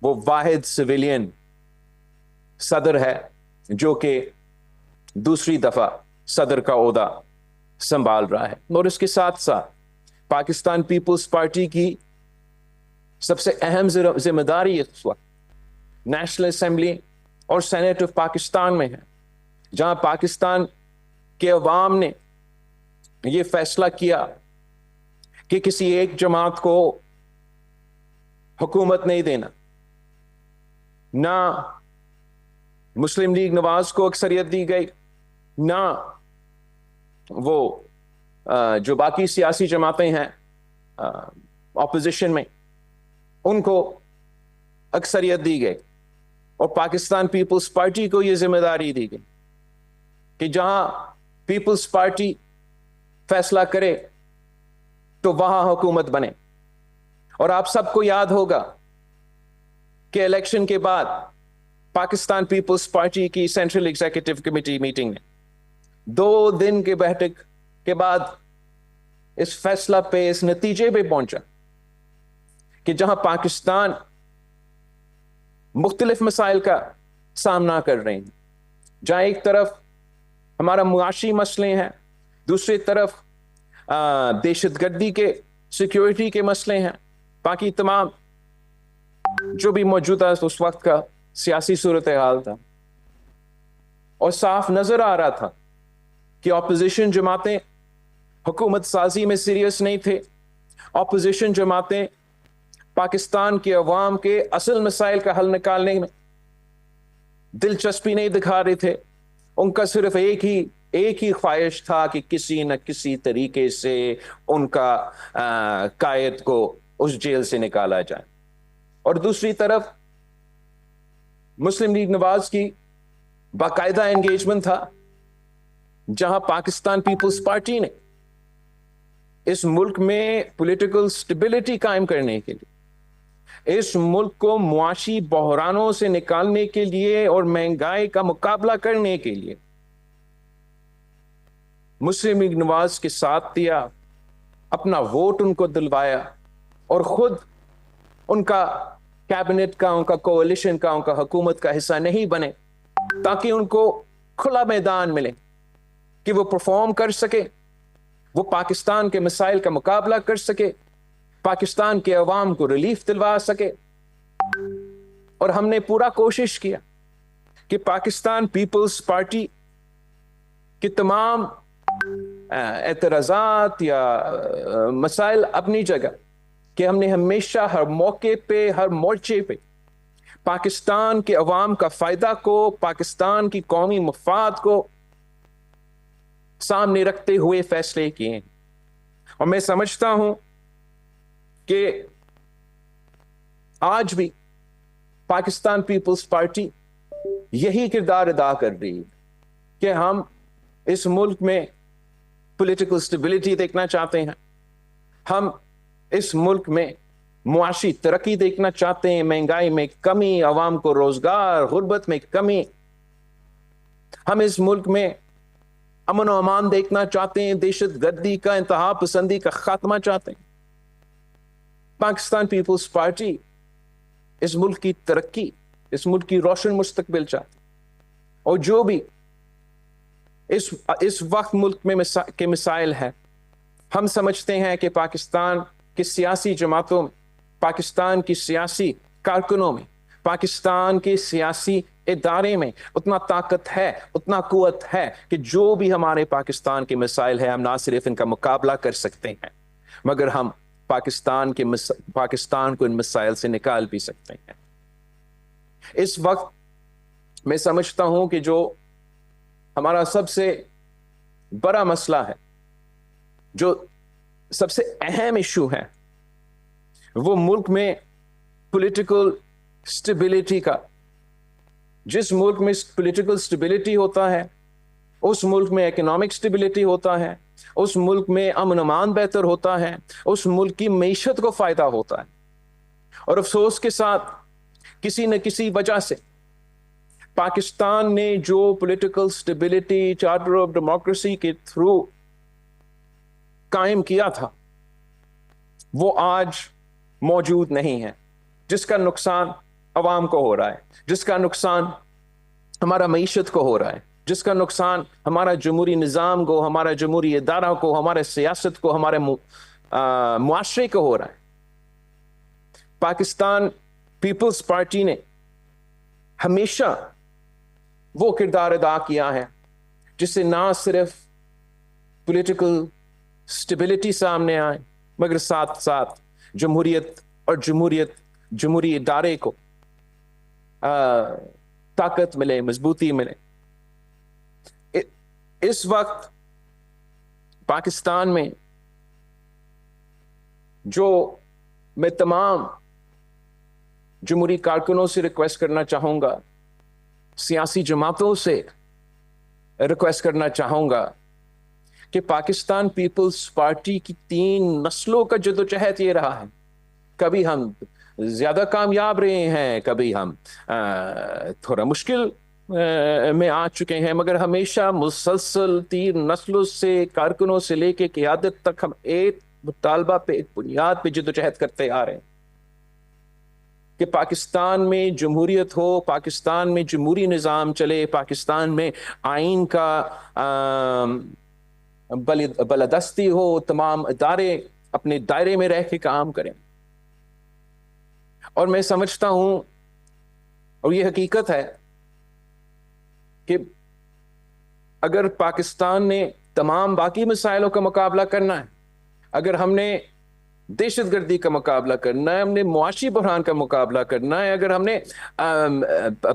वो वाहिद सिविलियन सदर है जो कि दूसरी दफा सदर का ओहदा संभाल रहा है। और इसके साथ साथ पाकिस्तान पीपल्स पार्टी की सबसे अहम जिम्मेदारी इस वक्त नेशनल असेंबली और सेनेट ऑफ पाकिस्तान में है, जहां पाकिस्तान के अवाम ने ये फैसला किया कि किसी एक जमात को हुकूमत नहीं देना, ना मुस्लिम लीग नवाज को अक्सरियत दी गई, ना वो जो बाकी सियासी जमातें हैं ऑपोजिशन में, उनको अक्सरियत दी गई, और पाकिस्तान पीपल्स पार्टी को ये जिम्मेदारी दी गई कि जहां पीपल्स पार्टी फैसला करे तो वहां हुकूमत बने। और आप सबको याद होगा कि इलेक्शन के बाद पाकिस्तान पीपल्स पार्टी की सेंट्रल एग्जीक्यूटिव कमेटी मीटिंग में 2 दिन के बैठक के बाद इस फैसला पे, इस नतीजे पे पहुंचा कि जहां पाकिस्तान मुख्तलिफ मसाइल का सामना कर रहे हैं, जहां एक तरफ हमारा मुआशी मसले हैं, दूसरी तरफ दहशतगर्दी के, सिक्योरिटी के मसले हैं, बाकी तमाम जो भी मौजूदा उस वक्त का सियासी सूरत हाल था, और साफ नजर आ रहा था कि ऑपोजिशन जमातें हुकूमत साजी में सीरियस नहीं थे, ऑपोजिशन जमातें पाकिस्तान के अवाम के असल मसाइल का हल निकालने में दिलचस्पी नहीं दिखा रहे थे। उनका सिर्फ एक ही ख्वाहिश था कि किसी न किसी तरीके से उनका कायद को उस जेल से निकाला जाए। और दूसरी तरफ मुस्लिम लीग नवाज की बाकायदा एंगेजमेंट था, जहां पाकिस्तान पीपल्स पार्टी ने इस मुल्क में पॉलिटिकल स्टेबिलिटी कायम करने के लिए, इस मुल्क को मुआशी बहरानों से निकालने के लिए और महंगाई का मुकाबला करने के लिए मुस्लिम लीग नवाज के साथ दिया, अपना वोट उनको दिलवाया, और खुद उनका कैबिनेट का, उनका कोalition का, उनका हुकूमत का हिस्सा नहीं बने, ताकि उनको खुला मैदान मिले कि वो परफॉर्म कर सके, वो पाकिस्तान के मसाइल का मुकाबला कर सके, पाकिस्तान के अवाम को रिलीफ दिलवा सके। और हमने पूरा कोशिश किया कि पाकिस्तान पीपल्स पार्टी के तमाम एतराज़ात या मसाइल अपनी जगह, कि हमने हमेशा हर मौके पे, हर मोर्चे पे पाकिस्तान के अवाम का फ़ायदा को, पाकिस्तान की कौमी मफाद को सामने रखते हुए फैसले किए। और मैं समझता हूं कि आज भी पाकिस्तान पीपल्स पार्टी यही किरदार अदा कर रही है कि हम इस मुल्क में पॉलिटिकल स्टेबिलिटी देखना चाहते हैं, हम इस मुल्क में मुआशी तरक्की देखना चाहते हैं, महंगाई में कमी, अवाम को रोजगार, गुर्बत में कमी। हम इस मुल्क में अमन और अमान देखना चाहते हैं, दहशत गर्दी का, इंतहा पसंदी का खात्मा चाहते हैं। पाकिस्तान पीपल्स पार्टी इस मुल्क की तरक्की, इस मुल्क की रोशन मुस्तकबिल चाहती है। और जो भी इस वक्त मुल्क में के मिसाइल हैं, हम समझते हैं कि पाकिस्तान की सियासी जमातों में, पाकिस्तान की सियासी कारकुनों में, पाकिस्तान के सियासी इदारे में उतना ताकत है, उतना कुव्वत है कि जो भी हमारे पाकिस्तान के मिसाइल है, हम ना सिर्फ इनका मुकाबला कर सकते हैं, मगर हम पाकिस्तान को इन मिसाइल से निकाल भी सकते हैं। इस वक्त मैं समझता हूं कि जो हमारा सबसे बड़ा मसला है, जो सबसे अहम इशू है, वो मुल्क में पॉलिटिकल स्टेबिलिटी का। जिस मुल्क में पॉलिटिकल स्टेबिलिटी होता है, उस मुल्क में इकोनॉमिक स्टेबिलिटी होता है, उस मुल्क में अमन अमान बेहतर होता है, उस मुल्क की मईशत को फायदा होता है। और अफसोस के साथ किसी न किसी वजह से पाकिस्तान ने जो political stability charter of democracy के थ्रू कायम किया था, वो आज मौजूद नहीं है, जिसका नुकसान अवाम को हो रहा है, जिसका नुकसान हमारा मईशत को हो रहा है, जिसका नुकसान हमारा जमहूरी निज़ाम को, हमारा जमहूरी इदारा को, हमारे सियासत को, हमारे मुआशरे को हो रहा है। पाकिस्तान पीपल्स पार्टी ने हमेशा वो किरदार अदा किया है जिससे ना सिर्फ पॉलिटिकल स्टेबिलिटी सामने आए, मगर साथ साथ जमहूरियत और जमहूरी इदारे को ताकत मिले, मजबूती मिले। इस वक्त पाकिस्तान में जो मैं तमाम जमहूरी कारकुनों से रिक्वेस्ट करना चाहूंगा, सियासी जमातों से रिक्वेस्ट करना चाहूंगा कि पाकिस्तान पीपल्स पार्टी की 3 नस्लों का जदोजहद ये रहा है। कभी हम ज्यादा कामयाब रहे हैं, कभी हम थोड़ा मुश्किल में आ चुके हैं, मगर हमेशा मुसलसल 3 नस्लों से, कारकुनों से लेके क़यादत तक हम एक मुतालबा पे, एक बुनियाद पे जदोजहद करते आ रहे हैं कि पाकिस्तान में जमहूरियत हो, पाकिस्तान में जमहूरी निज़ाम चले, पाकिस्तान में आइन का बलदस्ती हो, तमाम इदारे अपने दायरे में रह के काम करें। और मैं समझता हूं, और ये हकीकत है, कि अगर पाकिस्तान ने तमाम बाकी मसाइलों का मुकाबला करना है, अगर हमने दहशतगर्दी का मुकाबला करना है, हमने मुआशी बहरान का मुकाबला करना है, अगर हमने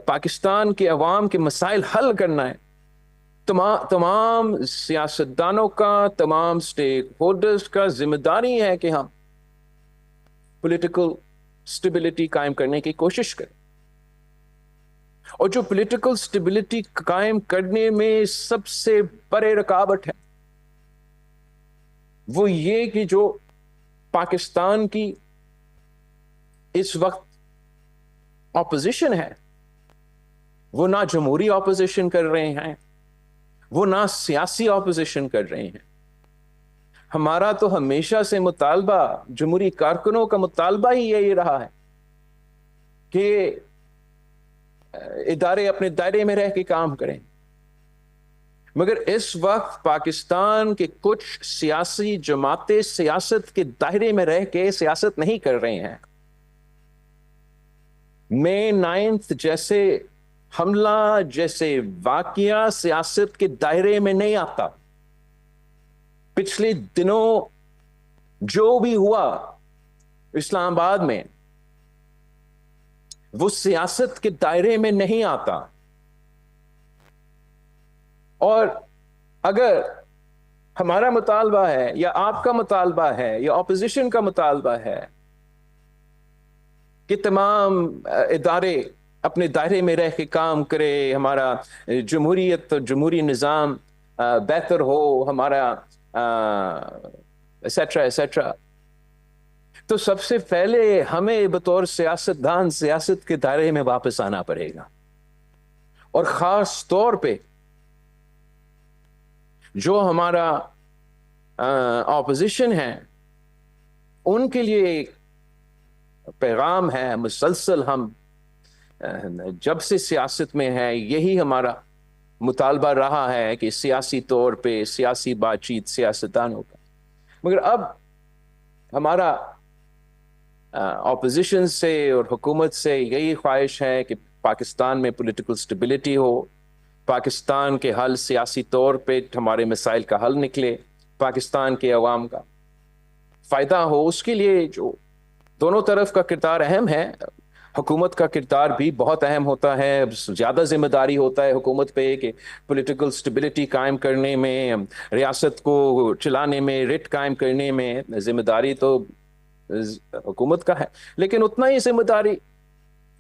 पाकिस्तान के अवाम के मसाइल हल करना है, तमाम सियासतदानों का, तमाम स्टेक होल्डर्स का जिम्मेदारी है कि हम पॉलिटिकल स्टेबिलिटी कायम करने की कोशिश करें। और जो पॉलिटिकल स्टेबिलिटी कायम करने में सबसे बड़े रुकावट है, वो ये कि जो पाकिस्तान की इस वक्त ऑपोजिशन है, वो ना जमहूरी ऑपोजिशन कर रहे हैं, वो ना सियासी ऑपोजिशन कर रहे हैं। हमारा तो हमेशा से मुतालबा, जमहूरी कारकुनों का मुतालबा ही यही रहा है कि इदारे अपने दायरे में रह के काम करें, मगर इस वक्त पाकिस्तान के कुछ सियासी जमातें सियासत के दायरे में रह के सियासत नहीं कर रही हैं। May 9th जैसे हमला, जैसे वाकया सियासत के दायरे में नहीं आता। पिछले दिनों जो भी हुआ इस्लामाबाद में, वो सियासत के दायरे में नहीं आता। और अगर हमारा मुतालबा है या आपका मुतालबा है या ऑपोजिशन का मुतालबा है कि तमाम इदारे अपने दायरे में रह के काम करे, हमारा जमहूरियत और जमहूरी निज़ाम बेहतर हो, हमारा एसेट्रा एसेट्रा, तो सबसे पहले हमें बतौर सियासतदान सियासत के दायरे में वापस आना पड़ेगा। और ख़ास तौर पे जो हमारा ऑपोजिशन है उनके लिए एक पैगाम है, मुसलसल हम जब से सियासत में है यही हमारा मुतालबा रहा है कि सियासी तौर पे सियासी बातचीत सियासतदानों का। मगर अब हमारा ऑपोजिशन से और हुकूमत से यही ख्वाहिश है कि पाकिस्तान में पॉलिटिकल स्टेबिलिटी हो, पाकिस्तान के हल सियासी तौर पे हमारे मसाइल का हल निकले, पाकिस्तान के अवाम का फ़ायदा हो। उसके लिए जो दोनों तरफ का किरदार अहम है, हुकूमत का किरदार भी बहुत अहम होता है। ज़्यादा जिम्मेदारी होता है हुकूमत पे कि पॉलिटिकल स्टेबिलिटी कायम करने में, रियासत को चलाने में, रिट कायम करने में जिम्मेदारी तो हुकूमत का है, लेकिन उतना ही जिम्मेदारी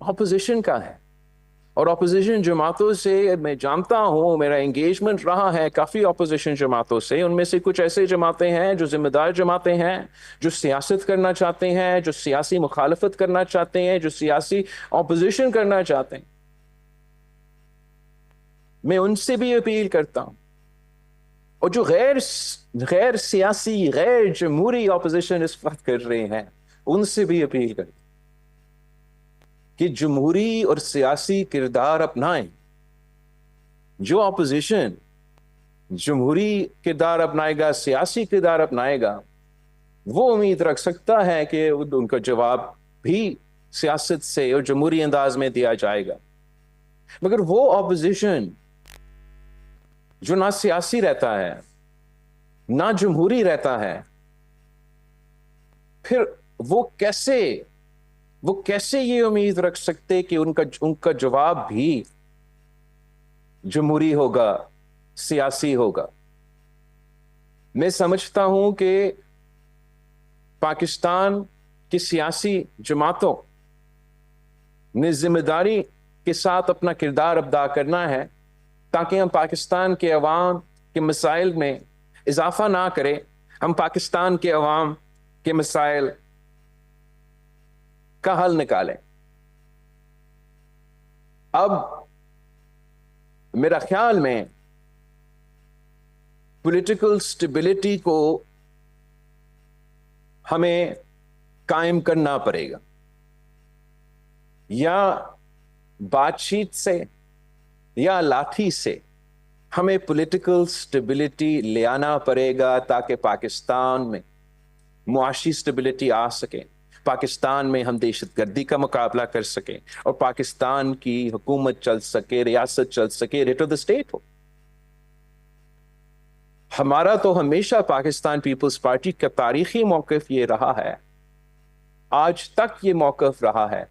अपोजिशन का है। और अपोजिशन जमातों से मैं जानता हूँ, मेरा एंगेजमेंट रहा है काफ़ी अपोजिशन जमातों से। उनमें से कुछ ऐसे जमातें हैं जो जिम्मेदार जमातें हैं, जो सियासत करना चाहते हैं, जो सियासी मुखालफत करना चाहते हैं, जो सियासी अपोजिशन करना चाहते हैं। मैं उनसे भी अपील करता हूँ, और जो गैर सियासी गैर जमहूरी अपोजिशन इस वक्त कर रहे हैं उनसे भी अपील करता हूँ कि जमहूरी और सियासी किरदार अपनाएं। जो अपोजिशन जमहूरी किरदार अपनाएगा, सियासी किरदार अपनाएगा, वो उम्मीद रख सकता है कि उनका जवाब भी सियासत से और जमहूरी अंदाज में दिया जाएगा। मगर वो अपोजिशन जो ना सियासी रहता है ना जमहूरी रहता है, फिर वो कैसे ये उम्मीद रख सकते कि उनका जवाब भी जमहूरी होगा, सियासी होगा। मैं समझता हूं कि पाकिस्तान की सियासी जमातों ने जिम्मेदारी के साथ अपना किरदार अदा करना है, ताकि हम पाकिस्तान के अवाम के मसाइल में इजाफा ना करें, हम पाकिस्तान के अवाम के मसाइल का हल निकालें। अब मेरा ख्याल में पॉलिटिकल स्टेबिलिटी को हमें कायम करना पड़ेगा, या बातचीत से या लाठी से हमें पॉलिटिकल स्टेबिलिटी ले आना पड़ेगा, ताकि पाकिस्तान में मुआशी स्टेबिलिटी आ सके, पाकिस्तान में हम दहशतगर्दी का मुकाबला कर सकें और पाकिस्तान की हुकूमत चल सके, रियासत चल सके, रेट ऑफ द स्टेट हो। हमारा तो हमेशा पाकिस्तान पीपल्स पार्टी का तारीखी मौक़िफ़ ये रहा है, आज तक ये मौक़िफ़ रहा है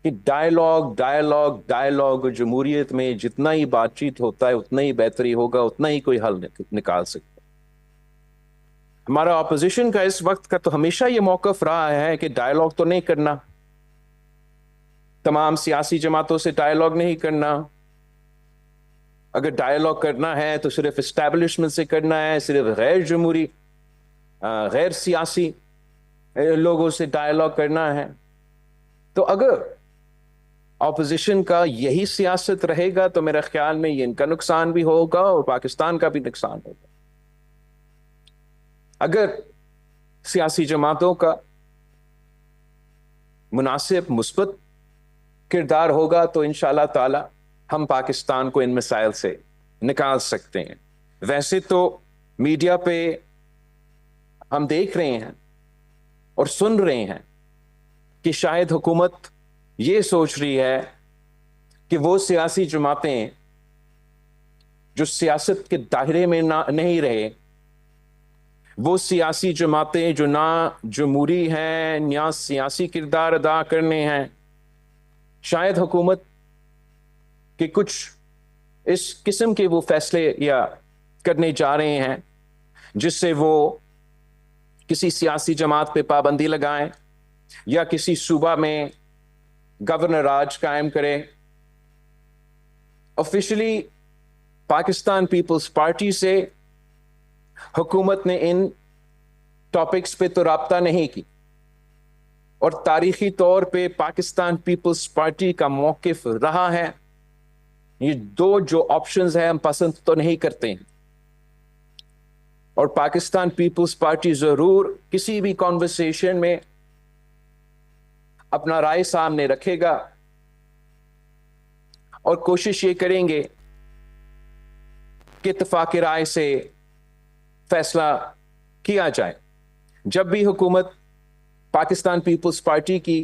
कि डायलॉग डायलॉग डायलॉग, जमहूरियत में जितना ही बातचीत होता है उतना ही बेहतरी होगा, उतना ही कोई हल निकाल सकता है। हमारा अपोजिशन का इस वक्त का तो हमेशा ये मौक़िफ़ रहा है कि डायलॉग तो नहीं करना, तमाम सियासी जमातों से डायलॉग नहीं करना, अगर डायलॉग करना है तो सिर्फ इस्टेब्लिशमेंट से करना है, सिर्फ गैर जमहूरी गैर सियासी लोगों से डायलॉग करना है। तो अगर ऑपोजिशन का यही सियासत रहेगा तो मेरे ख्याल में ये इनका नुकसान भी होगा और पाकिस्तान का भी नुकसान होगा। अगर सियासी जमातों का मुनासिब मुस्बत किरदार होगा तो इंशाअल्लाह ताला हम पाकिस्तान को इन मसाइल से निकाल सकते हैं। वैसे तो मीडिया पे हम देख रहे हैं और सुन रहे हैं कि शायद हुकूमत ये सोच रही है कि वो सियासी जमातें जो सियासत के दायरे में नहीं रहे, वो सियासी जमातें जो ना जमहूरी हैं ना सियासी किरदार अदा करने हैं, शायद हुकूमत के कुछ इस किस्म के वो फैसले या करने जा रहे हैं जिससे वो किसी सियासी जमात पे पाबंदी लगाएं या किसी सूबा में गवर्नर राज कायम करें। ऑफिशियली पाकिस्तान पीपल्स पार्टी से हुकूमत ने इन टॉपिक्स पे तो राब्ता नहीं की और तारीखी तौर पे पाकिस्तान पीपल्स पार्टी का मौकिफ रहा है ये दो जो ऑप्शंस हैं हम पसंद तो नहीं करते हैं और पाकिस्तान पीपल्स पार्टी जरूर किसी भी कॉन्वर्सेशन में अपना राय सामने रखेगा और कोशिश ये करेंगे कि इत्तेफाक राय से फैसला किया जाए। जब भी हुकूमत पाकिस्तान पीपल्स पार्टी की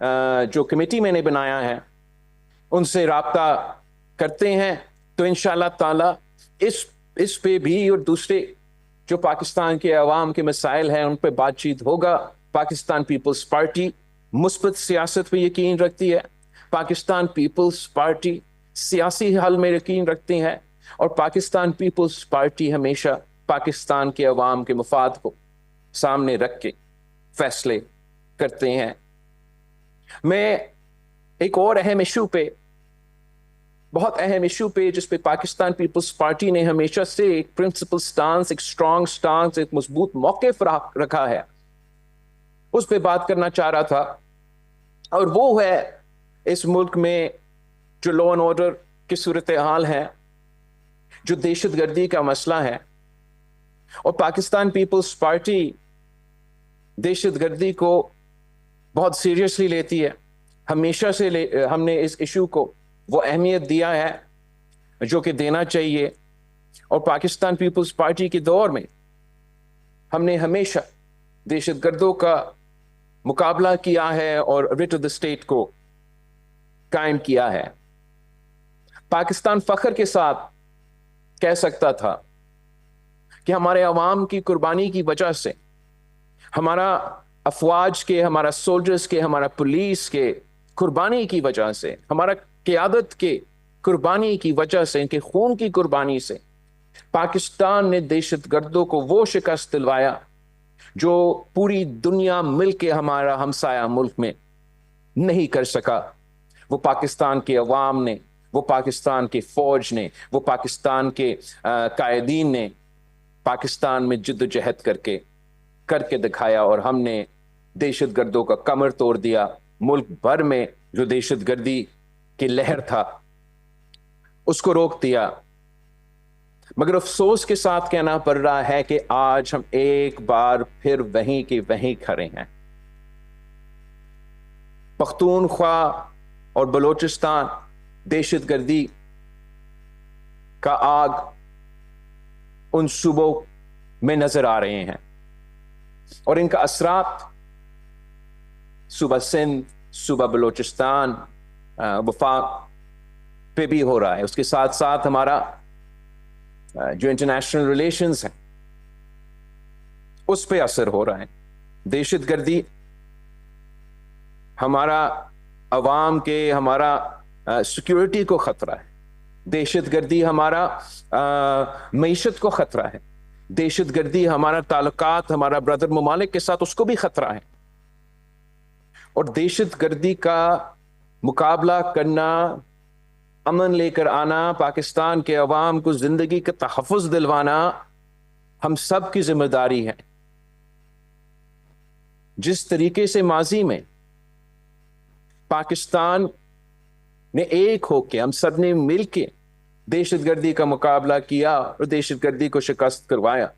जो कमेटी मैंने बनाया है उनसे राब्ता करते हैं तो इंशाअल्लाह ताला इस पे भी और दूसरे जो पाकिस्तान के अवाम के मसाइल हैं उन पे बातचीत होगा। पाकिस्तान पीपल्स पार्टी मुस्बत सियासत पे यकीन रखती है, पाकिस्तान पीपल्स पार्टी सियासी हल में यकीन रखती है और पाकिस्तान पीपल्स पार्टी हमेशा पाकिस्तान के अवाम के मफाद को सामने रख के फैसले करते हैं। मैं एक और अहम इशू पे, बहुत अहम इशू पे जिस पे पाकिस्तान पीपल्स पार्टी ने हमेशा से एक प्रिंसिपल स्टांस, एक स्ट्रॉन्ग स्टांस, एक मजबूत मौक़िफ़ रखा है, उस पे बात करना चाह रहा था और वो है इस मुल्क में जो लॉ एंड ऑर्डर की सूरत हाल है, जो दहशतगर्दी का मसला है और पाकिस्तान पीपल्स पार्टी दहशतगर्दी को बहुत सीरियसली लेती है। हमेशा से हमने इस इशू को वो अहमियत दिया है जो कि देना चाहिए और पाकिस्तान पीपल्स पार्टी के दौर में हमने हमेशा दहशतगर्दों का मुकाबला किया है और रिट ऑफ द स्टेट को कायम किया है। पाकिस्तान फख्र के साथ कह सकता था कि हमारे अवाम की कुर्बानी की वजह से, हमारा अफवाज के, हमारा सोल्जर्स के, हमारा पुलिस के कुर्बानी की वजह से, हमारा क़यादत के कुर्बानी की वजह से, इनके खून की कुर्बानी से पाकिस्तान ने दहशतगर्दों को वो शिकस्त दिलवाया जो पूरी दुनिया मिलके हमारा हमसाया मुल्क में नहीं कर सका। वो पाकिस्तान के अवाम ने, वो पाकिस्तान के फौज ने, वो पाकिस्तान के कायदीन ने पाकिस्तान में जिद्दोजहद करके दिखाया और हमने दहशतगर्दों का कमर तोड़ दिया। मुल्क भर में जो दहशतगर्दी की लहर था उसको रोक दिया। मगर अफसोस के साथ कहना पड़ रहा है कि आज हम एक बार फिर वहीं के वहीं खड़े हैं। पख्तूनख्वा और बलोचिस्तान दहशतगर्दी का आग उन सूबों में नजर आ रहे हैं और इनका असरात सूबा सिंध, सूबा बलोचिस्तान, वफाक पे भी हो रहा है। उसके साथ साथ हमारा जो इंटरनेशनल रिलेशंस हैं उस पे असर हो रहा है। दहशतगर्दी हमारा अवाम के, हमारा सिक्योरिटी को खतरा है। दहशतगर्दी हमारा मईशत को खतरा है। दहशतगर्दी हमारा ताल्लुकात हमारा ब्रदर ममालिक के साथ उसको भी खतरा है। और दहशतगर्दी का मुकाबला करना, अमन लेकर आना, पाकिस्तान के अवाम को जिंदगी का तहफ़्फ़ुज़ दिलवाना हम सब की जिम्मेदारी है। जिस तरीके से माजी में पाकिस्तान ने एक होके, हम सब ने मिल के दहशतगर्दी का मुकाबला किया और दहशतगर्दी को शिकस्त करवाया,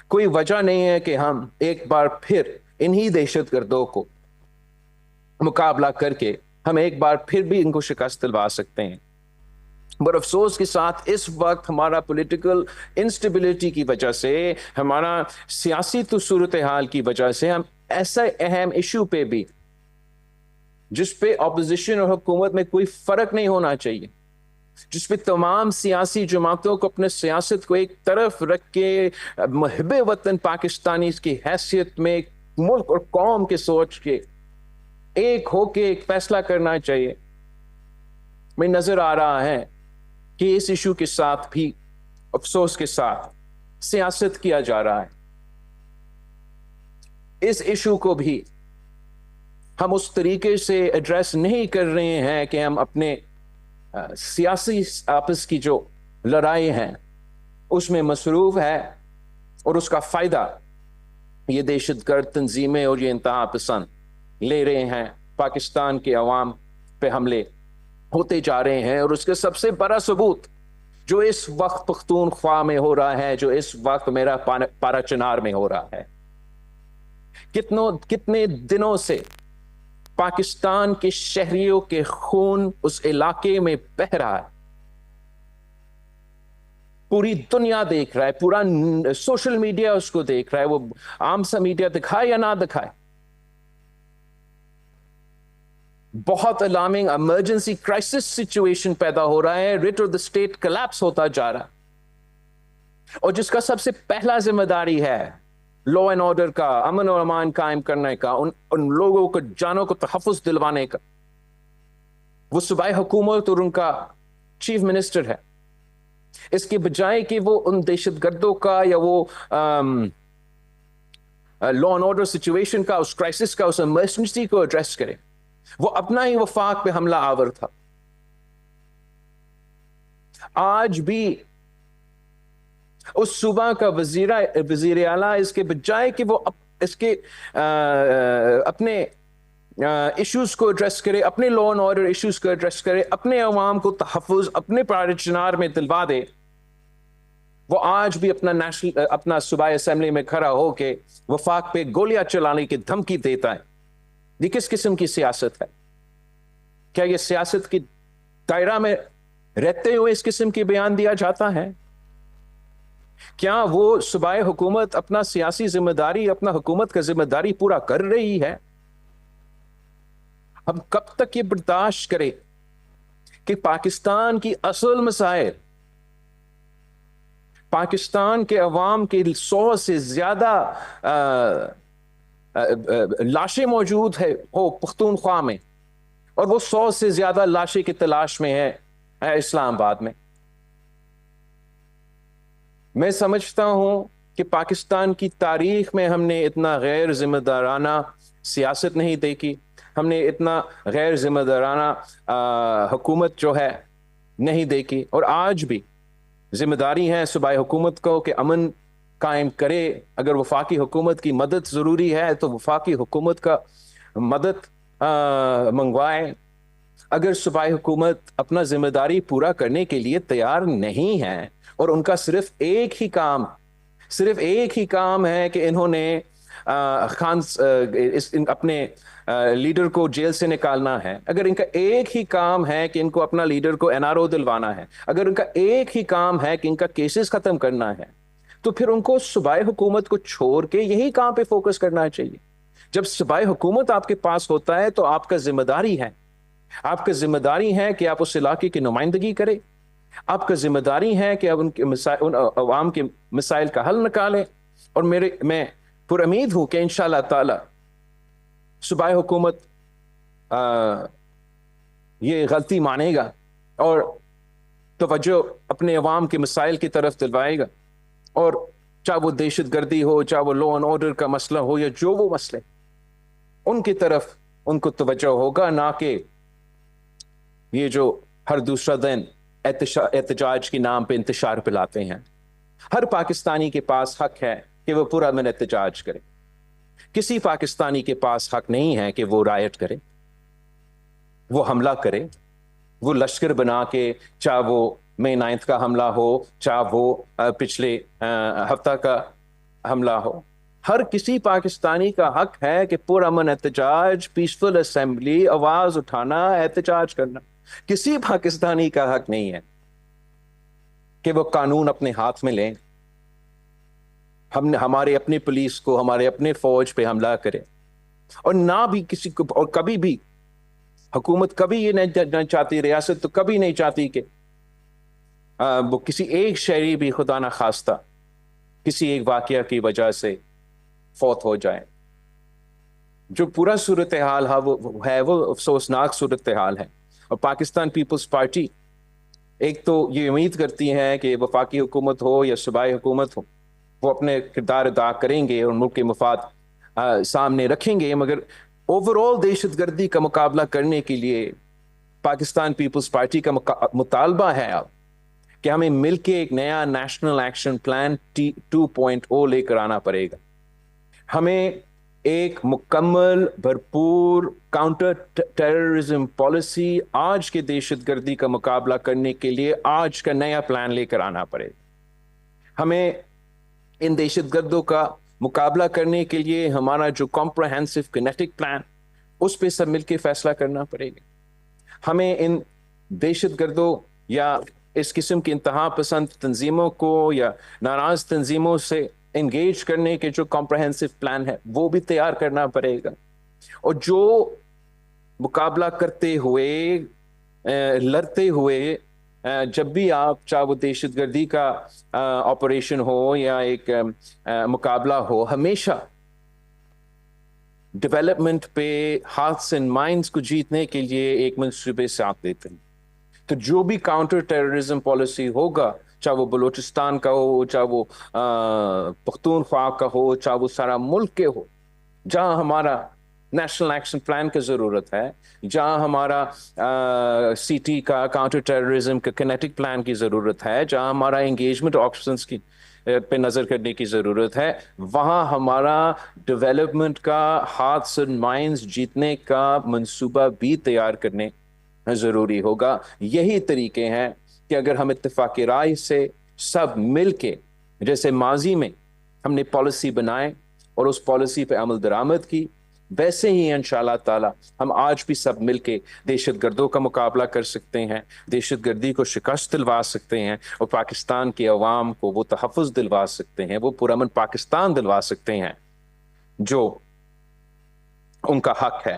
कोई वजह नहीं है कि हम एक बार फिर इन्हीं दहशतगर्दों को मुकाबला करके हम एक बार फिर भी इनको शिकस्त दिलवा सकते हैं। بڑا افسوس کے ساتھ اس وقت ہمارا پولیٹیکل انسٹیبلٹی کی وجہ سے، ہمارا سیاسی صورتحال کی وجہ سے، ہم ایسا اہم ایشو پہ بھی جس پہ اپوزیشن اور حکومت میں کوئی فرق نہیں ہونا چاہیے، جس پہ تمام سیاسی جماعتوں کو اپنے سیاست کو ایک طرف رکھ کے محب وطن پاکستانی کی حیثیت میں ملک اور قوم کے سوچ کے ایک ہو کے ایک فیصلہ کرنا چاہیے، میں نظر آ رہا ہے کہ اس ایشو کے ساتھ بھی افسوس کے ساتھ سیاست کیا جا رہا ہے۔ اس ایشو کو بھی ہم اس طریقے سے ایڈریس نہیں کر رہے ہیں کہ ہم اپنے سیاسی آپس کی جو لڑائی ہیں اس میں مصروف ہے، اور اس کا فائدہ یہ دہشت گرد تنظیمیں اور یہ انتہا پسند لے رہے ہیں، پاکستان کے عوام پہ حملے ہوتے جا رہے ہیں۔ اور اس کا سب سے بڑا ثبوت جو اس وقت پختونخوا میں ہو رہا ہے، جو اس وقت میرا پارا چنار میں ہو رہا ہے، کتنے دنوں سے پاکستان کے شہریوں کے خون اس علاقے میں بہہ رہا ہے، پوری دنیا دیکھ رہا ہے، پورا سوشل میڈیا اس کو دیکھ رہا ہے، وہ عام سا میڈیا دکھائے یا نہ دکھائے، بہت الارمنگ ایمرجنسی کرائسس سچویشن پیدا ہو رہا ہے، rate of the state collapse ہوتا جا رہا ہے، اور جس کا سب سے پہلا ذمہ داری ہے لا اینڈ آرڈر کا، امن و امان قائم کرنے کا، ان لوگوں کو جانوں کو تحفظ دلوانے کا، وہ صوبائی حکومت اور ان کا چیف منسٹر ہے۔ اس کے بجائے کہ وہ ان دہشت گردوں کا یا وہ لا اینڈ آرڈر سچویشن کا، اس کرائسس کا، اس ایمرجنسی کو ایڈریس کرے، وہ اپنا ہی وفاق پہ حملہ آور تھا۔ آج بھی اس صوبہ کا وزیر اعلیٰ اس کے بجائے کہ وہ اس کے اپنے ایشوز کو ایڈریس کرے، اپنے لا اینڈ آرڈر ایشوز کو ایڈریس کرے، اپنے عوام کو تحفظ اپنے پارے چنار میں دلوا دے، وہ آج بھی اپنا صوبائی اسمبلی میں کھڑا ہو کے وفاق پہ گولیاں چلانے کی دھمکی دیتا ہے۔ یہ کس قسم کی سیاست ہے؟ کیا یہ سیاست کی دائرہ میں رہتے ہوئے اس قسم کی بیان دیا جاتا ہے؟ کیا وہ صوبائی حکومت اپنا سیاسی ذمہ داری، اپنا حکومت کا ذمہ داری پورا کر رہی ہے؟ ہم کب تک یہ برداشت کریں کہ پاکستان کی اصل مسائل، پاکستان کے عوام کے 100 سے زیادہ لاشیں موجود ہو پختونخوا میں، اور وہ 100 سے زیادہ لاشیں کی تلاش میں ہے اسلام آباد میں؟ میں سمجھتا ہوں کہ پاکستان کی تاریخ میں ہم نے اتنا غیر ذمہ دارانہ سیاست نہیں دیکھی، ہم نے اتنا غیر ذمہ دارانہ حکومت جو ہے نہیں دیکھی، اور آج بھی ذمہ داری ہے صوبائی حکومت کو کہ امن قائم کرے۔ اگر وفاقی حکومت کی مدد ضروری ہے تو وفاقی حکومت کا مدد منگوائے۔ اگر صوبائی حکومت اپنا ذمہ داری پورا کرنے کے لیے تیار نہیں ہے، اور ان کا صرف ایک ہی کام ہے کہ انہوں نے اپنے لیڈر کو جیل سے نکالنا ہے، اگر ان کا ایک ہی کام ہے کہ ان کو اپنا لیڈر کو NRO دلوانا ہے، اگر ان کا ایک ہی کام ہے کہ ان کا کیسز ختم کرنا ہے، تو پھر ان کو صوبائی حکومت کو چھوڑ کے یہی کام پہ فوکس کرنا چاہیے۔ جب صوبائی حکومت آپ کے پاس ہوتا ہے تو آپ کا ذمہ داری ہے کہ آپ اس علاقے کی نمائندگی کریں، آپ کا ذمہ داری ہے کہ آپ ان عوام کے مسائل کا حل نکالیں، اور میں پر امید ہوں کہ انشاءاللہ تعالی صوبائی حکومت یہ غلطی مانے گا اور توجہ اپنے عوام کے مسائل کی طرف دلوائے گا، اور چاہے وہ دہشت گردی ہو، چاہے وہ لا اینڈ آرڈر کا مسئلہ ہو، یا جو وہ مسئلے، ان کی طرف ان کو توجہ ہوگا، نہ کہ یہ جو ہر دوسرا دن احتجاج کے نام پہ انتشار پلاتے ہیں۔ ہر پاکستانی کے پاس حق ہے کہ وہ پورا من احتجاج کرے، کسی پاکستانی کے پاس حق نہیں ہے کہ وہ رائٹ کرے، وہ حملہ کرے، وہ لشکر بنا کے، چاہے وہ مئی 9 کا حملہ ہو، چاہے وہ پچھلے ہفتہ کا حملہ ہو، ہر کسی پاکستانی کا حق ہے کہ پرامن احتجاج، پیسفل اسمبلی، آواز اٹھانا، احتجاج کرنا۔ کسی پاکستانی کا حق نہیں ہے کہ وہ قانون اپنے ہاتھ میں لیں, ہمارے اپنے پولیس کو, ہمارے اپنے فوج پہ حملہ کرے, اور نہ بھی کسی کو, اور کبھی بھی حکومت کبھی یہ نہیں چاہتی, ریاست تو کبھی نہیں چاہتی کہ وہ کسی ایک شہری بھی خدا نہ خواستہ کسی ایک واقعہ کی وجہ سے فوت ہو جائے. جو پورا صورتحال ہے وہ افسوسناک صورتحال ہے, اور پاکستان پیپلز پارٹی ایک تو یہ امید کرتی ہے کہ وفاقی حکومت ہو یا صوبائی حکومت ہو, وہ اپنے کردار ادا کریں گے اور ملک کے مفاد سامنے رکھیں گے, مگر اوور آل دہشت گردی کا مقابلہ کرنے کے لیے پاکستان پیپلز پارٹی کا مطالبہ ہے اب کہ ہمیں مل کے ایک نیا نیشنل ایکشن پلان 2.0 لے کر آنا پڑے گا. ہمیں ایک مکمل بھرپور کاؤنٹر ٹیررزم پالیسی آج کے دہشت گردی کا مقابلہ کرنے کے لیے آج کا نیا پلان لے کر آنا پڑے گا. ہمیں ان دہشت گردوں کا مقابلہ کرنے کے لیے ہمارا جو کمپریہنسو کینیٹک پلان, اس پہ سب مل کے فیصلہ کرنا پڑے گا. ہمیں ان دہشت گردوں یا اس قسم کی انتہا پسند تنظیموں کو یا ناراض تنظیموں سے انگیج کرنے کے جو کمپریہنسو پلان ہے وہ بھی تیار کرنا پڑے گا, اور جو مقابلہ کرتے ہوئے لڑتے ہوئے جب بھی آپ, چاہے وہ دہشت گردی کا آپریشن ہو یا ایک مقابلہ ہو, ہمیشہ ڈیولپمنٹ پہ ہارٹس اینڈ مائنڈس کو جیتنے کے لیے ایک منصوبے ساتھ دیتے ہیں. تو جو بھی کاؤنٹر ٹیررزم پالیسی ہوگا, چاہے وہ بلوچستان کا ہو, چاہے وہ پختونخوا کا ہو, چاہے وہ سارا ملک کے ہو, جہاں ہمارا نیشنل ایکشن پلان کی ضرورت ہے, جہاں ہمارا سی ٹی کا کاؤنٹر ٹیررزم کا کینیٹک پلان کی ضرورت ہے, جہاں ہمارا انگیجمنٹ آپشنس کی پہ نظر کرنے کی ضرورت ہے, وہاں ہمارا ڈیولپمنٹ کا ہارٹس اینڈ مائنڈس جیتنے کا منصوبہ بھی تیار کرنے ضروری ہوگا. یہی طریقے ہیں کہ اگر ہم اتفاق رائے سے سب مل کے, جیسے ماضی میں ہم نے پالیسی بنائے اور اس پالیسی پہ عمل درآمد کی, ویسے ہی انشاءاللہ تعالی ہم آج بھی سب مل کے دہشت گردوں کا مقابلہ کر سکتے ہیں, دہشت گردی کو شکست دلوا سکتے ہیں, اور پاکستان کے عوام کو وہ تحفظ دلوا سکتے ہیں, وہ پرامن پاکستان دلوا سکتے ہیں جو ان کا حق ہے.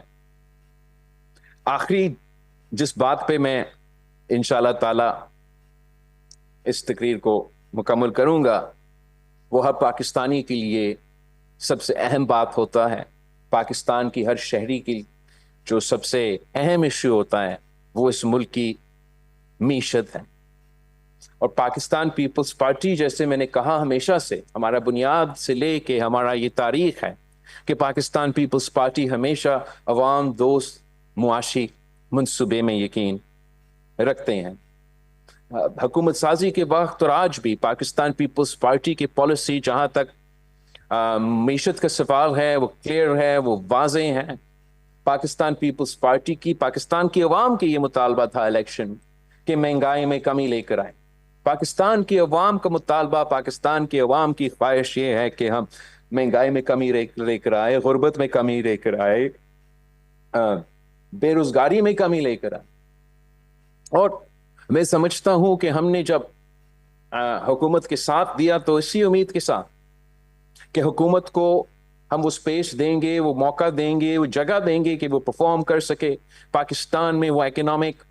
آخری جس بات پہ میں انشاءاللہ تعالی اس تقریر کو مکمل کروں گا, وہ ہر پاکستانی کے لیے سب سے اہم بات ہوتا ہے. پاکستان کی ہر شہری کی جو سب سے اہم ایشو ہوتا ہے وہ اس ملک کی معیشت ہے. اور پاکستان پیپلز پارٹی, جیسے میں نے کہا, ہمیشہ سے ہمارا بنیاد سے لے کے ہمارا یہ تاریخ ہے کہ پاکستان پیپلز پارٹی ہمیشہ عوام دوست معاشی منصوبے میں یقین رکھتے ہیں. حکومت سازی کے وقت اور آج بھی پاکستان پیپلز پارٹی کی پالیسی جہاں تک معیشت کا سوال ہے وہ کلیئر ہے, وہ واضح ہے. پاکستان پیپلز پارٹی کی, پاکستان کی عوام کی یہ مطالبہ تھا الیکشن کہ مہنگائی میں کمی لے کر آئے. پاکستان کی عوام کا مطالبہ, پاکستان کی عوام کی خواہش یہ ہے کہ ہم مہنگائی میں کمی لے کر آئے, غربت میں کمی لے کر آئے, بے روزگاری میں کمی لے کر آئے. اور میں سمجھتا ہوں کہ ہم نے جب حکومت کے ساتھ دیا تو اسی امید کے ساتھ کہ حکومت کو ہم وہ سپیس دیں گے, وہ موقع دیں گے, وہ جگہ دیں گے کہ وہ پرفارم کر سکے, پاکستان میں وہ اکنامک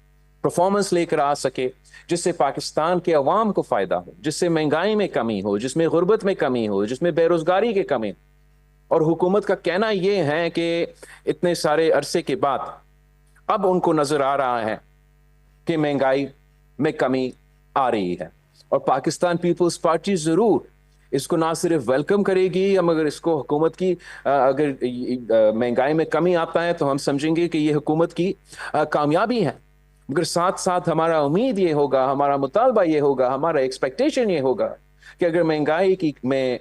پرفارمنس لے کر آ سکے جس سے پاکستان کے عوام کو فائدہ ہو, جس سے مہنگائی میں کمی ہو, جس میں غربت میں کمی ہو, جس میں بے روزگاری کی کمی ہو. اور حکومت کا کہنا یہ ہے کہ اتنے سارے عرصے کے بعد اب ان کو نظر آ رہا ہے کہ مہنگائی میں کمی آ رہی ہے, اور پاکستان پیپلز پارٹی ضرور اس کو نہ صرف ویلکم کرے گی, ہم اگر اس کو حکومت کی اگر مہنگائی میں کمی آتا ہے تو ہم سمجھیں گے کہ یہ حکومت کی کامیابی ہے. مگر ساتھ ساتھ ہمارا امید یہ ہوگا, ہمارا مطالبہ یہ ہوگا, ہمارا ایکسپیکٹیشن یہ ہوگا کہ اگر مہنگائی کی میں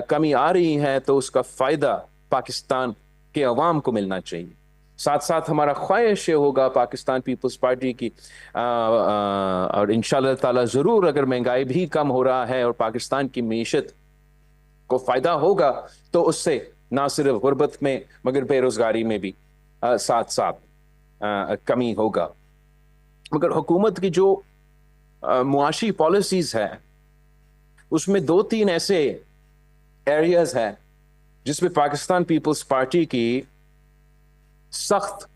کمی آ رہی ہے تو اس کا فائدہ پاکستان کے عوام کو ملنا چاہیے. ساتھ ساتھ ہمارا خواہش یہ ہوگا پاکستان پیپلز پارٹی کی, اور انشاءاللہ تعالی ضرور اگر مہنگائی بھی کم ہو رہا ہے اور پاکستان کی معیشت کو فائدہ ہوگا تو اس سے نہ صرف غربت میں مگر بے روزگاری میں بھی ساتھ ساتھ کمی ہوگا. مگر حکومت کی جو मुआशी पॉलिसीज है, उसमें 2-3 ऐसे एरियाज हैं जिसमें पाकिस्तान पीपल्स पार्टी की सख्त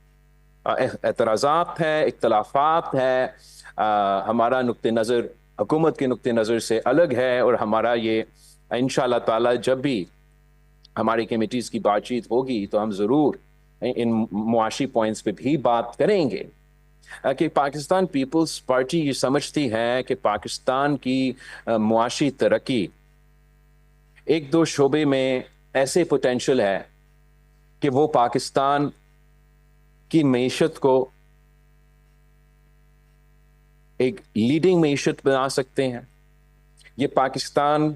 एतराज़ात है, इख्तलाफात है, हमारा नुक्ते नज़र हुकूमत के नुक्ते नज़र से अलग है, और हमारा ये इंशाअल्लाह ताला जब भी हमारी कमेटीज़ की बातचीत होगी तो हम ज़रूर इन मुआशी पॉइंट्स पे भी बात करेंगे कि पाकिस्तान पीपल्स पार्टी ये समझती है कि पाकिस्तान की मुआशी तरक्की 1-2 शोबे में ऐसे पोटेंशियल है कि वो पाकिस्तान की मईशत को एक लीडिंग मईशत बना सकते हैं। ये पाकिस्तान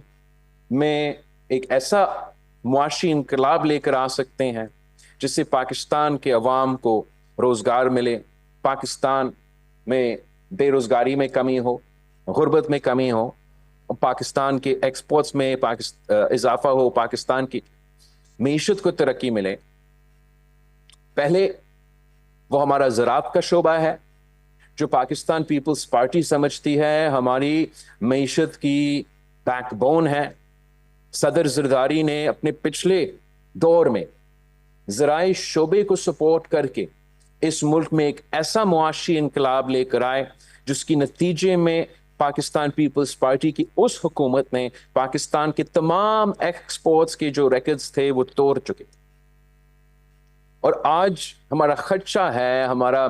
में एक ऐसा मुआशी इनकलाब लेकर आ सकते हैं जिससे पाकिस्तान के अवाम को रोज़गार मिले, पाकिस्तान में बेरोज़गारी में कमी हो, गुर्बत में कमी हो, और पाकिस्तान के एक्सपोर्ट्स में इजाफा हो, पाकिस्तान की मईशत को तरक्की मिले। पहले वो हमारा ज़राअत का शोबा है जो पाकिस्तान पीपल्स पार्टी समझती है हमारी मईशत की बैकबोन है। सदर ज़रदारी ने अपने पिछले दौर में ज़राई शोबे को सपोर्ट करके इस मुल्क में एक ऐसा मुआशी इनकलाब लेकर आए जिसकी नतीजे में पाकिस्तान पीपल्स पार्टी की उस हुकूमत ने पाकिस्तान के तमाम एक्सपोर्ट्स के जो रिकॉर्ड्स थे वो तोड़ चुके। और आज हमारा खदशा है, हमारा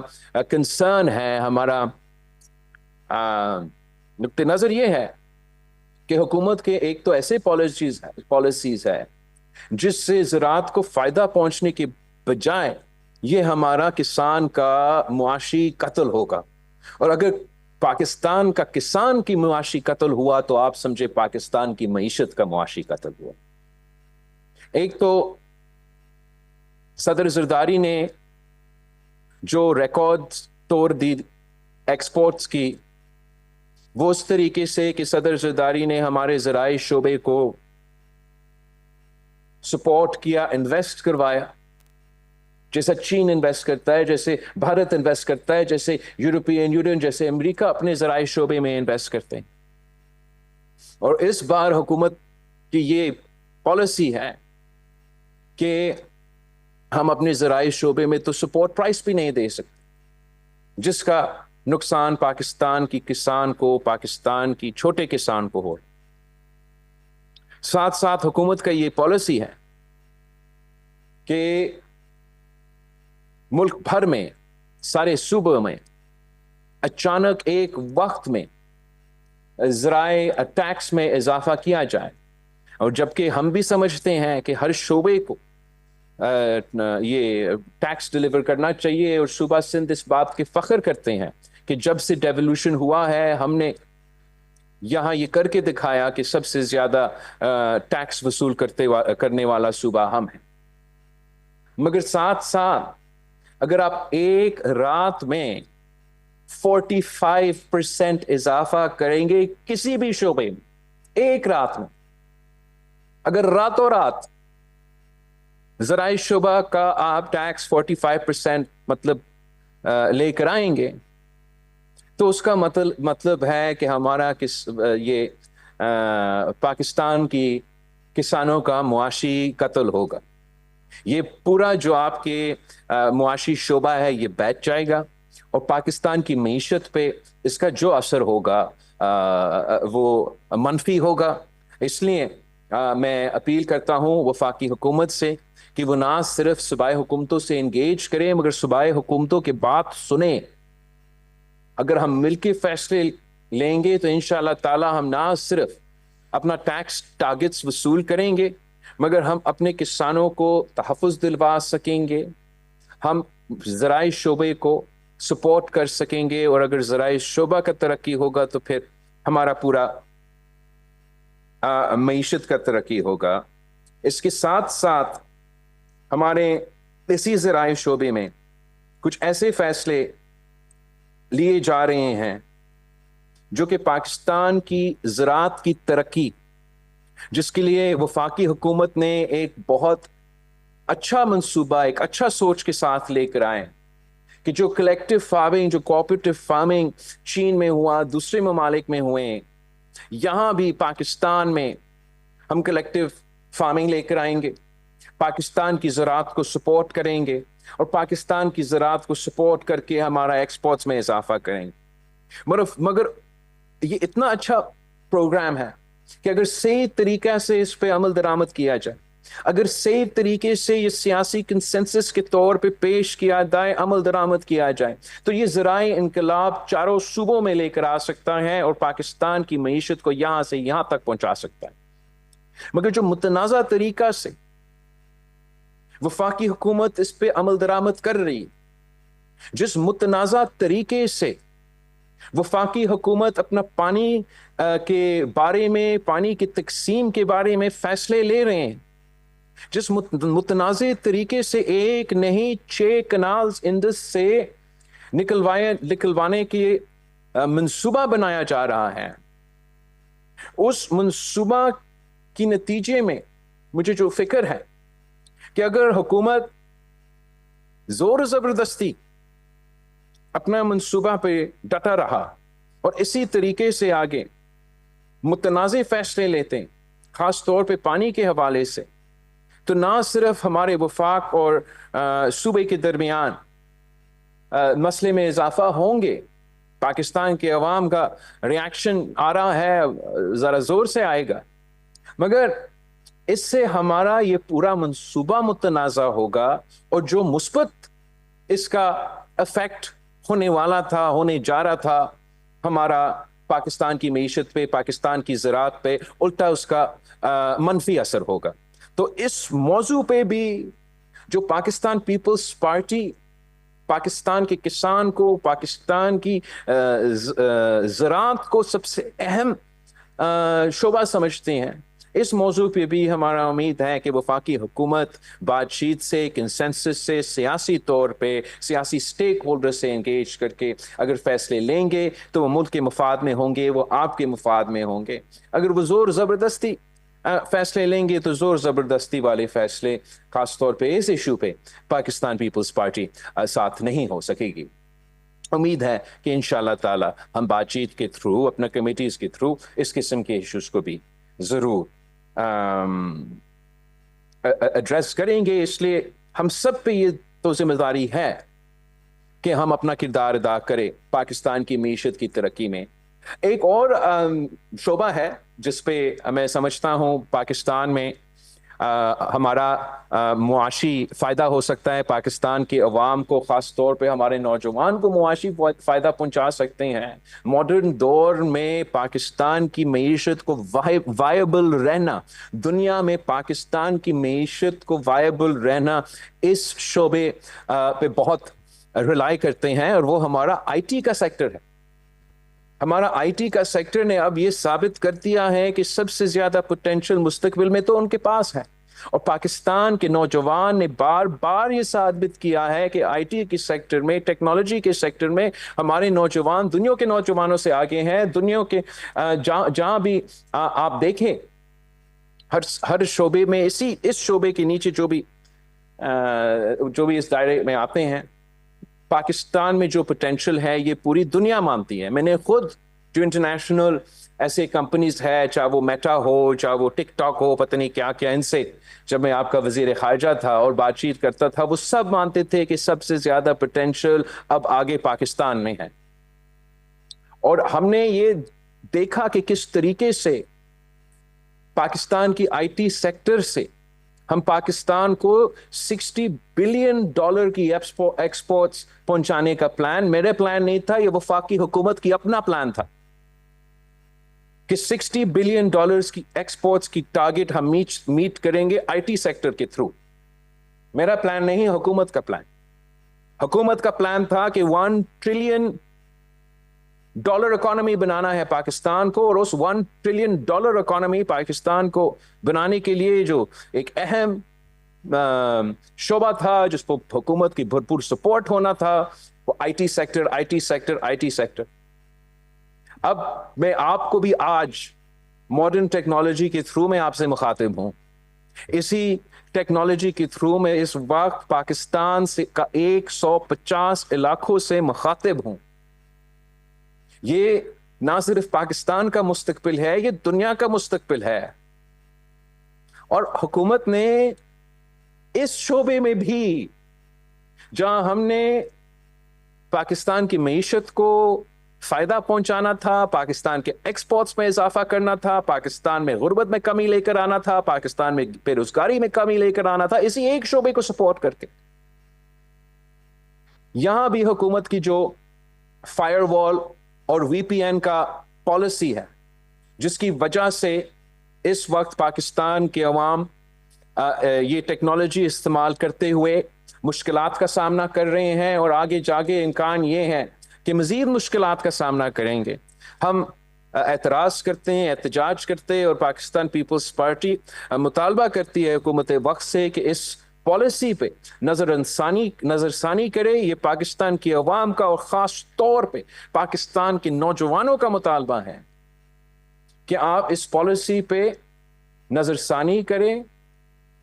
कंसर्न है, हमारा नुक्ते नज़र ये है कि हुकूमत के एक तो ऐसे पॉलिसीज़ है जिससे ज़राअत को फ़ायदा पहुंचने के बजाय ये हमारा किसान का मुआशी कत्ल होगा। और अगर पाकिस्तान का किसान की मुआशी कत्ल हुआ तो आप समझे पाकिस्तान की मईशत का मुआशी कत्ल हुआ। एक तो सदर ज़रदारी ने जो रिकॉर्ड तोड़ दी एक्सपोर्ट्स की, वो उस तरीके से कि सदर ज़रदारी ने हमारे ज़राई शोबे को सपोर्ट किया, इन्वेस्ट करवाया, जैसा चीन इन्वेस्ट करता है, जैसे भारत इन्वेस्ट करता है, जैसे यूरोपियन यूनियन, जैसे अमेरिका अपने ज़राई शोबे में इन्वेस्ट करते हैं। और इस बार हुकूमत की ये पॉलिसी है कि हम अपने ज़राई शोबे में तो सपोर्ट प्राइस भी नहीं दे सकते, जिसका नुकसान पाकिस्तान की किसान को, पाकिस्तान की छोटे किसान को हो। साथ साथ हुकूमत का ये पॉलिसी है कि मुल्क भर में सारे सूबों में अचानक एक वक्त में ज़राए टैक्स में इजाफा किया जाए, और जबकि हम भी समझते हैं कि हर शोबे को ये टैक्स डिलीवर करना चाहिए, और सूबा सिंध इस बात के फ़ख्र करते हैं कि जब से डेवोल्यूशन हुआ है हमने यहाँ ये करके दिखाया कि सबसे ज़्यादा टैक्स वसूल करने वाला सूबा हम हैं। मगर साथ साथ अगर आप एक रात में 45% इजाफा करेंगे किसी भी शोबे में, एक रात में, अगर रातों रात ज़राई शोबा का आप टैक्स 45% मतलब लेकर आएंगे, तो उसका मतलब है कि हमारा पाकिस्तान की किसानों का मुआशी कत्ल होगा। ये पूरा जो आपके मुआशी शोबा है ये बैठ जाएगा, और पाकिस्तान की मईशत पे इसका जो असर होगा वो मनफी होगा। इसलिए मैं अपील करता हूँ वफाकी हुकूमत से कि वो ना सिर्फ सूबाई हुकूमतों से इंगेज करें मगर सूबाई हुकूमतों की बात सुने। अगर हम मिलके फैसले लेंगे तो इंशाअल्लाह ताला हम ना सिर्फ अपना टैक्स टारगेट्स वसूल करेंगे मगर हम अपने किसानों को तहफ़्फ़ुज़ दिलवा सकेंगे, हम ज़राई शोबे को सपोर्ट कर सकेंगे, और अगर ज़राई शोबा का तरक्की होगा तो फिर हमारा पूरा मईशत का तरक्की होगा। इसके साथ साथ हमारे इसी ज़राई शोबे में कुछ ऐसे फ़ैसले लिए जा रहे हैं जो कि पाकिस्तान की ज़राअत की तरक्की, जिसके लिए वफाकी हुकूमत ने एक बहुत अच्छा मंसूबा, एक अच्छा सोच के साथ लेकर आए कि जो कलेक्टिव फार्मिंग, जो कोऑपरेटिव फार्मिंग चीन में हुआ, दूसरे ममालिक में हुए, यहाँ भी पाकिस्तान में हम कलेक्टिव फार्मिंग लेकर आएंगे, पाकिस्तान की ज़राअत को सपोर्ट करेंगे और पाकिस्तान की ज़राअत को सपोर्ट करके हमारा एक्सपोर्ट्स में इजाफा करेंगे। मगर ये इतना अच्छा प्रोग्राम है कि अगर सही तरीक़ा से इस पे अमल दरामद किया जाए, अगर सही तरीके से ये सियासी कंसेंसस के तौर पे पेश किया जाए, अमल दरामद किया जाए, तो ये ज़राए इनकलाब चारों सूबों में लेकर आ सकता है और पाकिस्तान की मईशत को यहाँ से यहाँ तक पहुँचा सकता है। मगर जो मुतनाज़ा तरीका से वफाकी हुकूमत इस पे अमल दरामद कर रही है, जिस मुतनाज़ा तरीके से वफाकी हुकूमत अपना पानी के बारे में, पानी की तकसीम के बारे में फैसले ले रहे हैं, जिस मुतनाज़े तरीके से एक नहीं 6 कनाल्स इंडस से निकलवाने के मंसूबा बनाया जा रहा है, उस मंसूबा की नतीजे में मुझे जो फिक्र है कि अगर हुकूमत जोर ज़बरदस्ती अपना मंसूबा पे डटा रहा और इसी तरीके से आगे मुतनाज़े फैसले लेते हैं, ख़ास तौर पे पानी के हवाले से, तो ना सिर्फ हमारे वफाक और सूबे के दरमियान मसले में इजाफा होंगे, पाकिस्तान के अवाम का रिएक्शन आ रहा है, ज़रा ज़ोर से आएगा, मगर इससे हमारा ये पूरा मंसूबा मुतनाज़ा होगा और जो मुस्बत इसका इफेक्ट होने वाला था, होने जा रहा था हमारा पाकिस्तान की मईशत पे, पाकिस्तान की ज़राअत पे, उल्टा उसका मनफी असर होगा। तो इस मौजू पे भी जो पाकिस्तान पीपल्स पार्टी पाकिस्तान के किसान को, पाकिस्तान की ज़राअत को सबसे अहम शोबा समझते हैं, इस मौजू पे भी हमारा उम्मीद है कि वफाकी हुकूमत बातचीत से, कंसेंसस से, सियासी तौर पे सियासी स्टेक होल्डर से इंगेज करके अगर फैसले लेंगे तो वो मुल्क के मुफाद में होंगे, वो आपके मुफाद में होंगे। अगर वो ज़ोर ज़बरदस्ती फैसले लेंगे तो ज़ोर ज़बरदस्ती वाले फैसले ख़ास तौर पे इस इशू पे पाकिस्तान पीपल्स पार्टी साथ नहीं हो सकेगी। उम्मीद है कि इंशाअल्लाह ताला हम बातचीत के थ्रू, अपना कमेटीज़ के थ्रू इस किस्म के इशूज़ को भी ज़रूर एड्रेस करेंगे। इसलिए हम सब पे ये तो जिम्मेदारी है कि हम अपना किरदार अदा करें पाकिस्तान की मईशत की तरक्की में। एक और शोबा है जिस पे मैं समझता हूँ पाकिस्तान में हमारा मुआशी फ़ायदा हो सकता है, पाकिस्तान के अवाम को, ख़ास तौर पे हमारे नौजवान को मुआशी फ़ायदा पहुँचा सकते हैं। मॉडर्न दौर में पाकिस्तान की मईशत को वायबल रहना, दुनिया में पाकिस्तान की मईशत को वायबल रहना, इस शोबे पे बहुत रिलाई करते हैं और वो हमारा IT का सेक्टर है। हमारा IT का सेक्टर ने अब ये साबित कर दिया है कि सबसे ज़्यादा पोटेंशियल मुस्तकबिल में तो उनके पास है, और पाकिस्तान के नौजवान ने बार बार ये साबित किया है कि IT के सेक्टर में, टेक्नोलॉजी के सेक्टर में हमारे नौजवान दुनिया के नौजवानों से आगे हैं। दुनिया के जहाँ भी आप देखें, हर शोबे में, इस शोबे के नीचे जो भी इस दायरे में आते हैं, पाकिस्तान में जो पोटेंशियल है ये पूरी दुनिया मानती है। मैंने खुद जो इंटरनेशनल ऐसे कंपनीज है, चाहे वो मेटा हो, चाहे वो टिकटॉक हो, पता नहीं क्या क्या, इनसे जब मैं आपका वजीर खारजा था और बातचीत करता था, वो सब मानते थे कि सबसे ज़्यादा पोटेंशियल अब आगे पाकिस्तान में है। और हमने ये देखा कि किस तरीके से पाकिस्तान की IT सेक्टर से हम पाकिस्तान को $60 बिलियन की एक्सपोर्ट्स पहुंचाने का प्लान, मेरे प्लान नहीं था, ये वफाकी हुकूमत की अपना प्लान था कि $60 बिलियन की एक्सपोर्ट्स की टारगेट हम मीट करेंगे IT सेक्टर के थ्रू। मेरा प्लान नहीं, हुकूमत का प्लान। हुकूमत का प्लान था कि $1 ट्रिलियन इकोनॉमी बनाना है पाकिस्तान को, और उस $1 ट्रिलियन इकोनॉमी पाकिस्तान को बनाने के लिए जो एक अहम शोबा था, जिस पर हुकूमत की भरपूर सपोर्ट होना था, वो IT सेक्टर। अब मैं आपको भी आज मॉडर्न टेक्नोलॉजी के थ्रू मैं आपसे मुखातिब हूँ। इसी टेक्नोलॉजी के थ्रू मैं इस वक्त पाकिस्तान से का 150 इलाकों से मुखातिब हूं। ये ना सिर्फ पाकिस्तान का मुस्तकबिल है, ये दुनिया का मुस्तकबिल है। और हुकूमत ने इस शोबे में भी जहां हमने पाकिस्तान की मईशत को फायदा पहुंचाना था, पाकिस्तान के एक्सपोर्ट्स में इजाफा करना था, पाकिस्तान में गुर्बत में कमी लेकर आना था, पाकिस्तान में बेरोजगारी में कमी लेकर आना था, इसी एक शोबे को सपोर्ट करके यहां भी हुकूमत की जो फायरवॉल और वीपीएन का पॉलिसी है, जिसकी वजह से इस वक्त पाकिस्तान के अवाम ये टेक्नोलॉजी इस्तेमाल करते हुए मुश्किलात का सामना कर रहे हैं और आगे जाके इम्कान ये है कि मज़ीद मुश्किलात का सामना करेंगे। हम एतराज़ करते हैं, एहतजाज करते हैं और पाकिस्तान पीपल्स पार्टी मुतालबा करती है हुकूमत वक्त से कि इस पॉलिसी पे नज़रसानी करे। ये पाकिस्तान की अवाम का और ख़ास तौर पे पाकिस्तान के नौजवानों का मुतालबा है कि आप इस पॉलिसी पे नज़रसानी करें।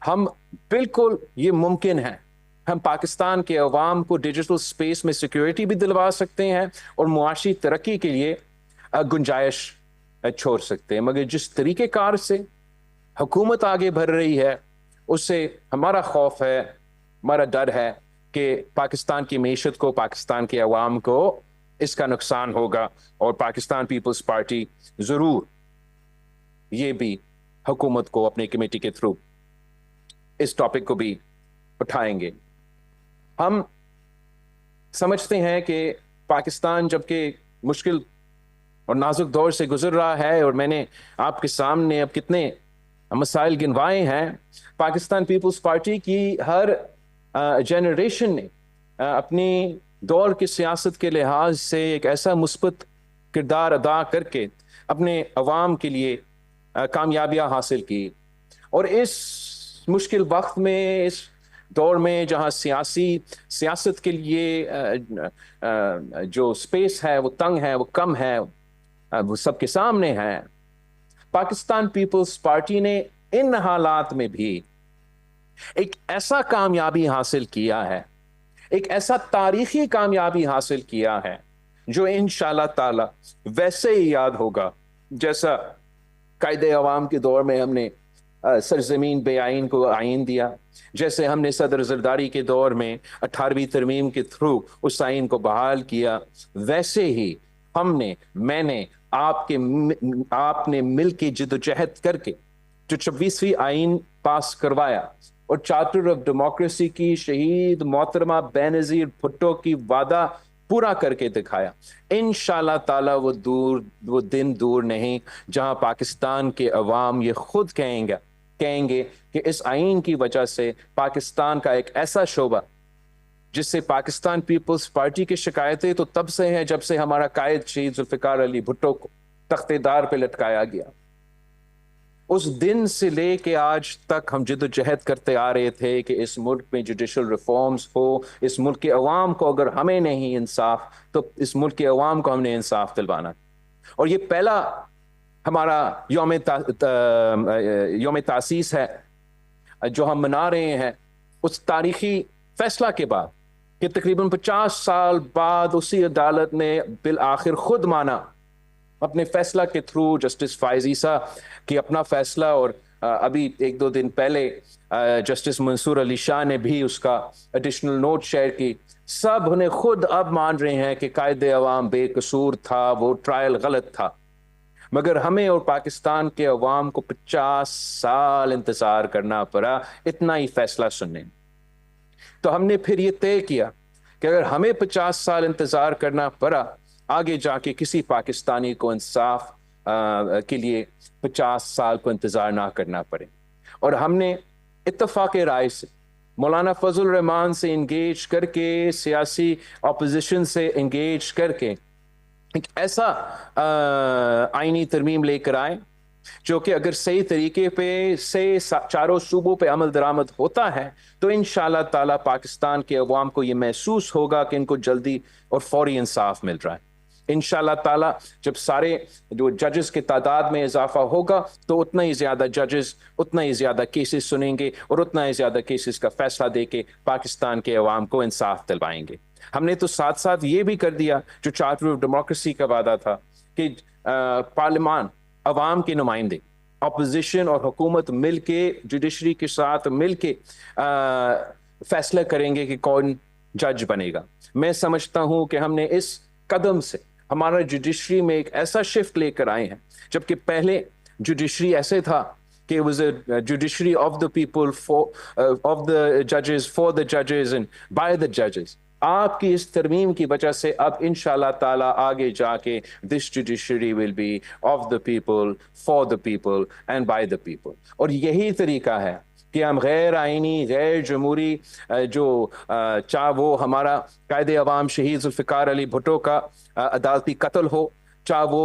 हम बिल्कुल ये मुमकिन है, हम पाकिस्तान के अवाम को डिजिटल स्पेस में सिक्योरिटी भी दिलवा सकते हैं और मुआशी तरक्की के लिए गुंजाइश छोड़ सकते हैं। मगर जिस तरीक़ेकार से हुकूमत आगे बढ़ रही है उससे हमारा खौफ है, हमारा डर है कि पाकिस्तान की मईशत को, पाकिस्तान के अवाम को इसका नुकसान होगा और पाकिस्तान पीपल्स पार्टी ज़रूर ये भी हुकूमत को अपनी कमेटी के थ्रू इस टॉपिक को भी उठाएंगे। हम समझते हैं कि पाकिस्तान जबकि मुश्किल और नाजुक दौर से गुजर रहा है और मैंने आपके सामने अब कितने मसाइल गिनवाए हैं, पाकिस्तान पीपल्स पार्टी की हर जनरेशन ने अपनी दौर की सियासत के लिहाज से एक ऐसा मुस्बत किरदार अदा करके अपने अवाम के लिए कामयाबियाँ हासिल की। और इस मुश्किल वक्त में, इस दौर में जहाँ सियासत के लिए जो स्पेस है वो तंग है, वो कम है, वो सबके सामने है, पाकिस्तान पीपल्स पार्टी ने इन हालात में भी एक ऐसा कामयाबी हासिल किया है, एक ऐसा तारीखी कामयाबी हासिल किया है जो इंशाअल्लाह ताला वैसे ही याद होगा जैसा कायदे अवाम के दौर में हमने सरजमीन बेआइन को आइन दिया, जैसे हमने सदर जरदारी के दौर में 18वीं तरमीम के थ्रू उस आइन को बहाल किया, वैसे ही मैंने आपने मिल के जिदोजहद करके जो 26वीं आइन पास करवाया और चार्टर ऑफ डेमोक्रेसी की शहीद मोहतरमा बेनज़ीर भुट्टो की वादा पूरा करके दिखाया। इंशाअल्लाह ताला वो दिन दूर नहीं जहां पाकिस्तान के अवाम ये खुद कहेंगे कि इस आइन की वजह से पाकिस्तान का एक ऐसा शोबा जिससे पाकिस्तान पीपल्स पार्टी की शिकायतें तो तब से हैं जब से हमारा कायद शहीद जुल्फ़िकार अली भुट्टो को तख्तेदार पे लटकाया गया, उस दिन से लेके आज तक हम जिद्दोजहद करते आ रहे थे कि इस मुल्क में जुडिशल रिफॉर्म्स हो, इस मुल्क के अवाम को अगर हमें नहीं इंसाफ तो इस मुल्क के अवाम को हमने इंसाफ दिलवाना। और ये पहला हमारा यौम तासीस है जो हम मना रहे हैं उस तारीखी फैसला के बाद कि तकरीबन 50 साल बाद उसी अदालत ने बिल आखिर खुद माना अपने फैसला के थ्रू, जस्टिस फायज ईसा की अपना फैसला, और अभी 1-2 दिन पहले जस्टिस मंसूर अली शाह ने भी उसका एडिशनल नोट शेयर की। सब उन्हें खुद अब मान रहे हैं कि कायदे अवाम बेकसूर था, वो ट्रायल गलत था, मगर हमें और पाकिस्तान के अवाम को 50 साल इंतजार करना पड़ा इतना ही फैसला सुनने। तो हमने फिर ये तय किया कि अगर हमें 50 साल इंतजार करना पड़ा, आगे जाके किसी पाकिस्तानी को इंसाफ के लिए 50 साल को इंतजार ना करना पड़े। और हमने इत्तफाक राय से मौलाना फजल रहमान से इंगेज करके, सियासी अपोजिशन से इंगेज करके एक ऐसा आईनी तरमीम लेकर आए जो कि अगर सही तरीके पे से चारों सूबों पे अमल दरामद होता है तो इंशाअल्लाह ताला पाकिस्तान के अवाम को ये महसूस होगा कि इनको जल्दी और फौरी इंसाफ मिल रहा है। इंशाल्लाह ताला जब सारे जो जजेस की तादाद में इजाफा होगा तो उतना ही ज़्यादा जजेस उतना ही ज़्यादा केसेस सुनेंगे और उतना ही ज़्यादा केसेस का फैसला देके पाकिस्तान के अवाम को इंसाफ दिलवाएंगे। हमने तो साथ साथ ये भी कर दिया जो चार्टर ऑफ डेमोक्रेसी का वादा था कि पार्लियामान अवाम के नुमाइंदे अपोजिशन और हुकूमत मिल के जुडिशरी के साथ मिल के फैसला करेंगे कि कौन जज बनेगा। मैं समझता हूँ कि हमने इस कदम से हमारा जुडिशरी में एक ऐसा शिफ्ट लेकर आए हैं, जबकि पहले जुडिशरी ऐसे था कि was a judiciary of the people of the judges for the judges and by the judges। आपकी इस तरमीम की वजह से अब इंशाल्लाह ताला आगे जाके this judiciary will be of the people for the people and by the people। और यही तरीका है कि हम गैर आइनी गैर जमहूरी जो चाहे वो हमारा कायदे अवाम शहीद जुल्फ़िकार अली भुट्टो का अदालती कत्ल हो, चाहे वो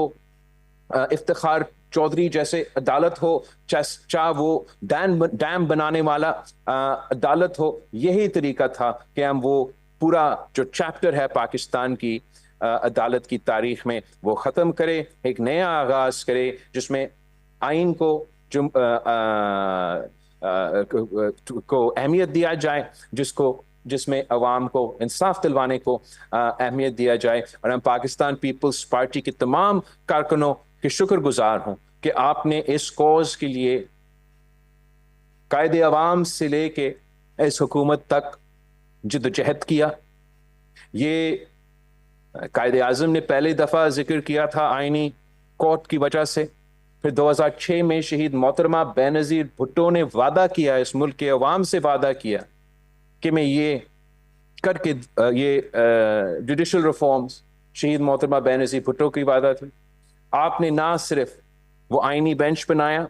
इफ्तिखार चौधरी जैसे अदालत हो, चाहे वो डैम बनाने वाला अदालत हो, यही तरीका था कि हम वो पूरा जो चैप्टर है पाकिस्तान की अदालत की तारीख में वो ख़त्म करे, एक नया आगाज़ करे जिसमें आइन को जो को अहमियत दिया जाए, जिसमें अवाम को इंसाफ दिलवाने को अहमियत दिया जाए। और हम पाकिस्तान पीपल्स पार्टी के तमाम कारकुनों के शुक्रगुजार हूँ कि आपने इस कॉज के लिए कायदे अवाम से लेके इस हुकूमत तक जिद्दोजहद किया। ये कायदे आज़म ने पहली दफ़ा जिक्र किया था आइनी कोर्ट की वजह से, फिर 2006 में शहीद मोहतरमा बेनज़ीर भुट्टो ने वादा किया, इस मुल्क के अवाम से वादा किया कि मैं ये करके ये जुडिशल रिफॉर्म्स, शहीद मोहतरमा बेनज़ीर भुट्टो की वादा थी। आपने ना सिर्फ वो आइनी बेंच बनाया,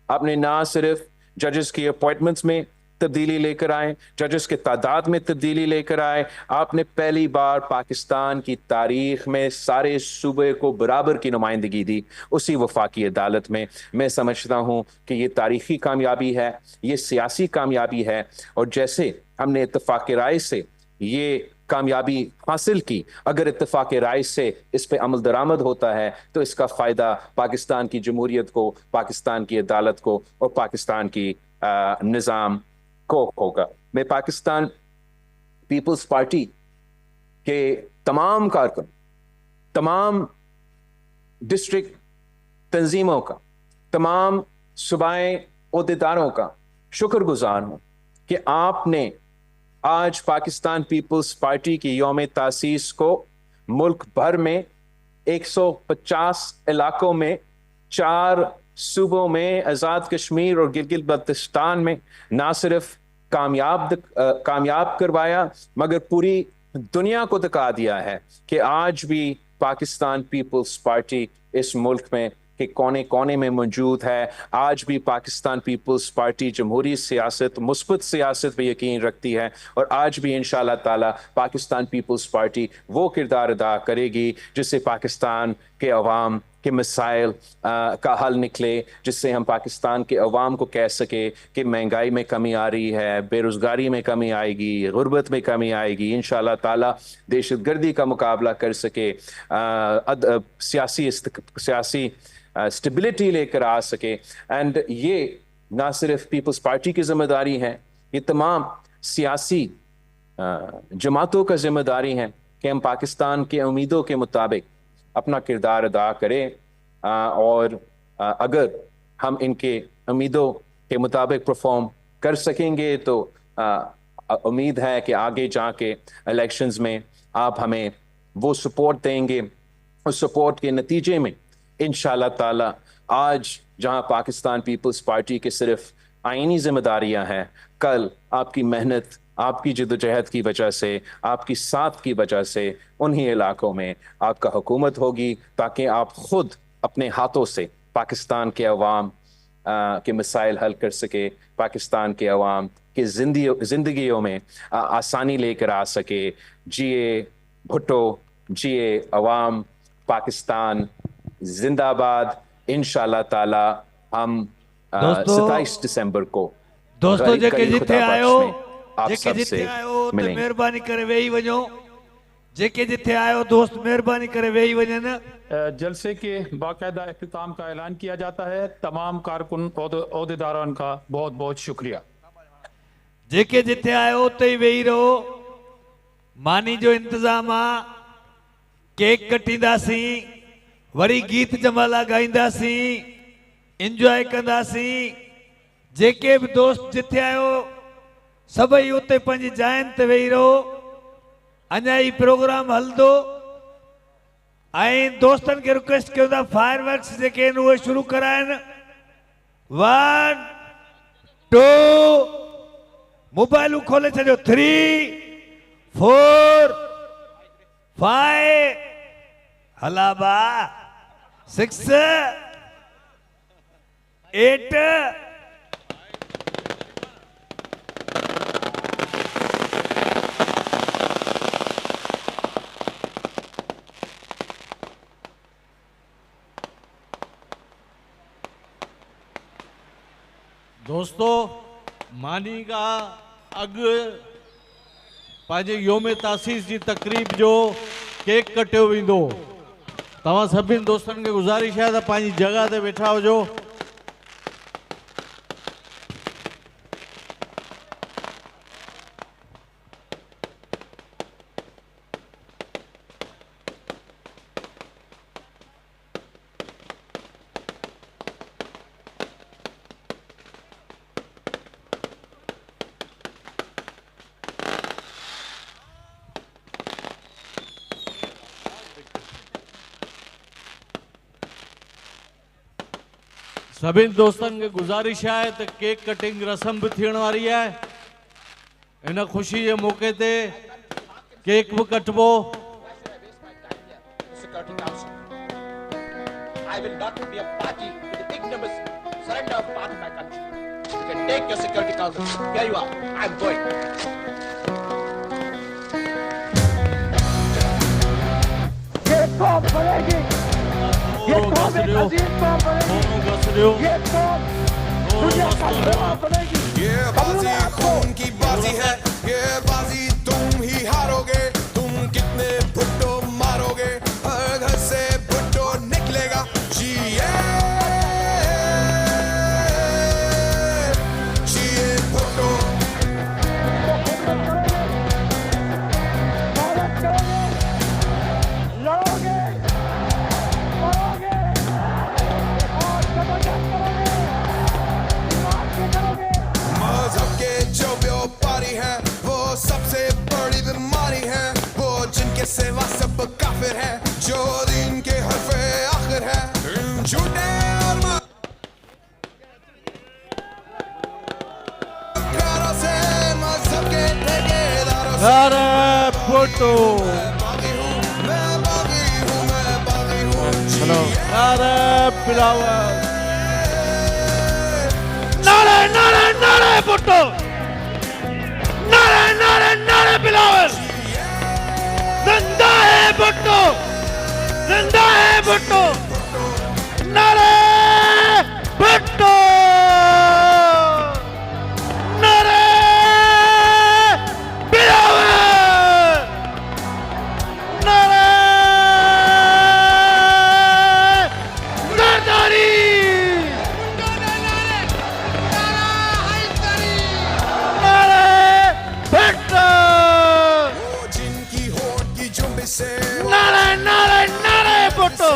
आपने ना सिर्फ जजेस की अपॉइंटमेंट्स में तब्दीली लेकर आए, जजेस के तादाद में तब्दीली लेकर आए, आपने पहली बार पाकिस्तान की तारीख में सारे सूबे को बराबर की नुमाइंदगी दी उसी वफाकी अदालत में। मैं समझता हूँ कि ये तारीखी कामयाबी है, ये सियासी कामयाबी है, और जैसे हमने इत्तफाक राय से ये कामयाबी हासिल की, अगर इत्तफाक राय से इस पे अमल दरामद होता है तो इसका फ़ायदा पाकिस्तान की जमहूरियत को, पाकिस्तान की अदालत को और पाकिस्तान की निज़ाम को होगा। मैं पाकिस्तान पीपल्स पार्टी के तमाम कारकुन, तमाम डिस्ट्रिक्ट तंजीमों का, तमाम सूबाई ओहदेदारों का शुक्रगुजार हूँ कि आपने आज पाकिस्तान पीपल्स पार्टी की यौम तासीस को मुल्क भर में 150 इलाकों में, 4 सूबों में, आज़ाद कश्मीर और गिलगित बल्तिस्तान में ना सिर्फ कामयाब करवाया मगर पूरी दुनिया को दिखा दिया है कि आज भी पाकिस्तान पीपल्स पार्टी इस मुल्क में के कोने कोने में मौजूद है। आज भी पाकिस्तान पीपल्स पार्टी जमहूरी सियासत, मुस्बत सियासत पे यकीन रखती है, और आज भी इंशाल्लाह ताला पाकिस्तान पीपल्स पार्टी वो किरदार अदा करेगी जिससे पाकिस्तान के अवाम के मसाइल का हल निकले, जिससे हम पाकिस्तान के अवाम को कह सके कि महंगाई में कमी आ रही है, बेरोज़गारी में कमी आएगी, गुर्बत में कमी आएगी, इंशाल्लाह ताला दहशतगर्दी का मुकाबला कर सके, सियासी स्टेबिलिटी लेकर आ सके। एंड ये ना सिर्फ पीपल्स पार्टी की जिम्मेदारी है, ये तमाम सियासी जमातों का जिम्मेदारी है कि हम पाकिस्तान के उम्मीदों के मुताबिक अपना किरदार अदा करें, और अगर हम इनके उम्मीदों के मुताबिक परफॉर्म कर सकेंगे तो उम्मीद है कि आगे जाके इलेक्शंस में आप हमें वो सपोर्ट देंगे। उस सपोर्ट के नतीजे में इंशाल्लाह ताला आज जहां पाकिस्तान पीपल्स पार्टी के सिर्फ आईनी जिम्मेदारियां हैं, कल आपकी मेहनत, आपकी जद्दोजहद की वजह से, आपकी साथ की वजह से उन्हीं इलाकों में आपका हुकूमत होगी, ताकि आप खुद अपने हाथों से पाकिस्तान के अवाम के मसाइल हल कर सके, पाकिस्तान के अवाम के ज़िंदगियों में आसानी लेकर आ सके। जिए भुट्टो, जिए अवाम, पाकिस्तान जिंदाबाद। इंशाल्लाह ताला हम 27 दिसंबर को दोस्तों जेके जिथे आयो आप जेके जिथे सबसे आयो ते मिलेंगे। मेहरबानी करे वेही वञो। जेके जिथे आयो दोस्त मेहरबानी करे वेही वञनि। जलसे के बाकायदा इख्तिताम का ऐलान किया जाता है। तमाम कारकुन ओहदेदारान का बहुत बहुत शुक्रिया। जेके जिथे आयो उते ही वेही रहो। मानी जो इंतजाम आ, केक कटींदासीं, वरी गीत जमाला गाईंदासीं, एंजॉय कंदासीं। जेके भी दोस्त जिथे आयो सभई उते पंहिंजी जाइन ते वेही रहो। अञा ही प्रोग्राम हलंदो। ऐं दोस्तनि खे रिक्वेस्ट कयूं था फायर वर्क्स जेके आहिनि उहे शुरू कराइनि। 1 2 मोबाइलूं खोले छॾियो। 3 4 5 हला बा 6 8 दोस्तों, मानी का अग पंहिंजे योम तासीस जी तकरीब जो केक कटियो वेंदो। तव्हां सभिनी दोस्तनि खे गुज़ारिश आहे त पंहिंजी जॻह ते वेठा हुजो। सभिनी दोस्तनि खे गुज़ारिश आहे त केक कटिंग रस्म भी थियण वारी आहे। इन ख़ुशी जे मौके ते केक भी कटबो। I will not be a party with the big numbers. Surrender of part of my country. You can take your security council. Here you are. I'm going. ये कौन बनेगी? ये कौन एक अजीम कौन बनेगी? ये कौन दुनिया का बड़ा बनेगी? ये बाजी खून की बाजी है, ये बाजी तुम ही हारोगे। तुम कितने भुट्टो मारोगे, हर घर से भुट्टो निकलेगा। जिए भुट्टो। लड़ोगे, मरोगे और जबरदस्त करोगे, दिमाग से करोगे। मजहब के जो व्यापारी हैं वो सबसे बड़ी बीमारी है। वो जिनके सिवा सब काफिर हैं, जो दीन के हरफे आखिर है। झूठे और मकारों से मजहब के ठेकेदारों से अरे फोटो अरे बिलावल नारे नारे नारे भुट्टो, नारे नारे नारे बिलावल। जिंदा है भुट्टो, जिंदा है भुट्टो, नारे भुट्टो, नारे बिलावल, नारे जरदारी। जिनकी होठ की जुम्बिश से नारे नारे नारे भुट्टो,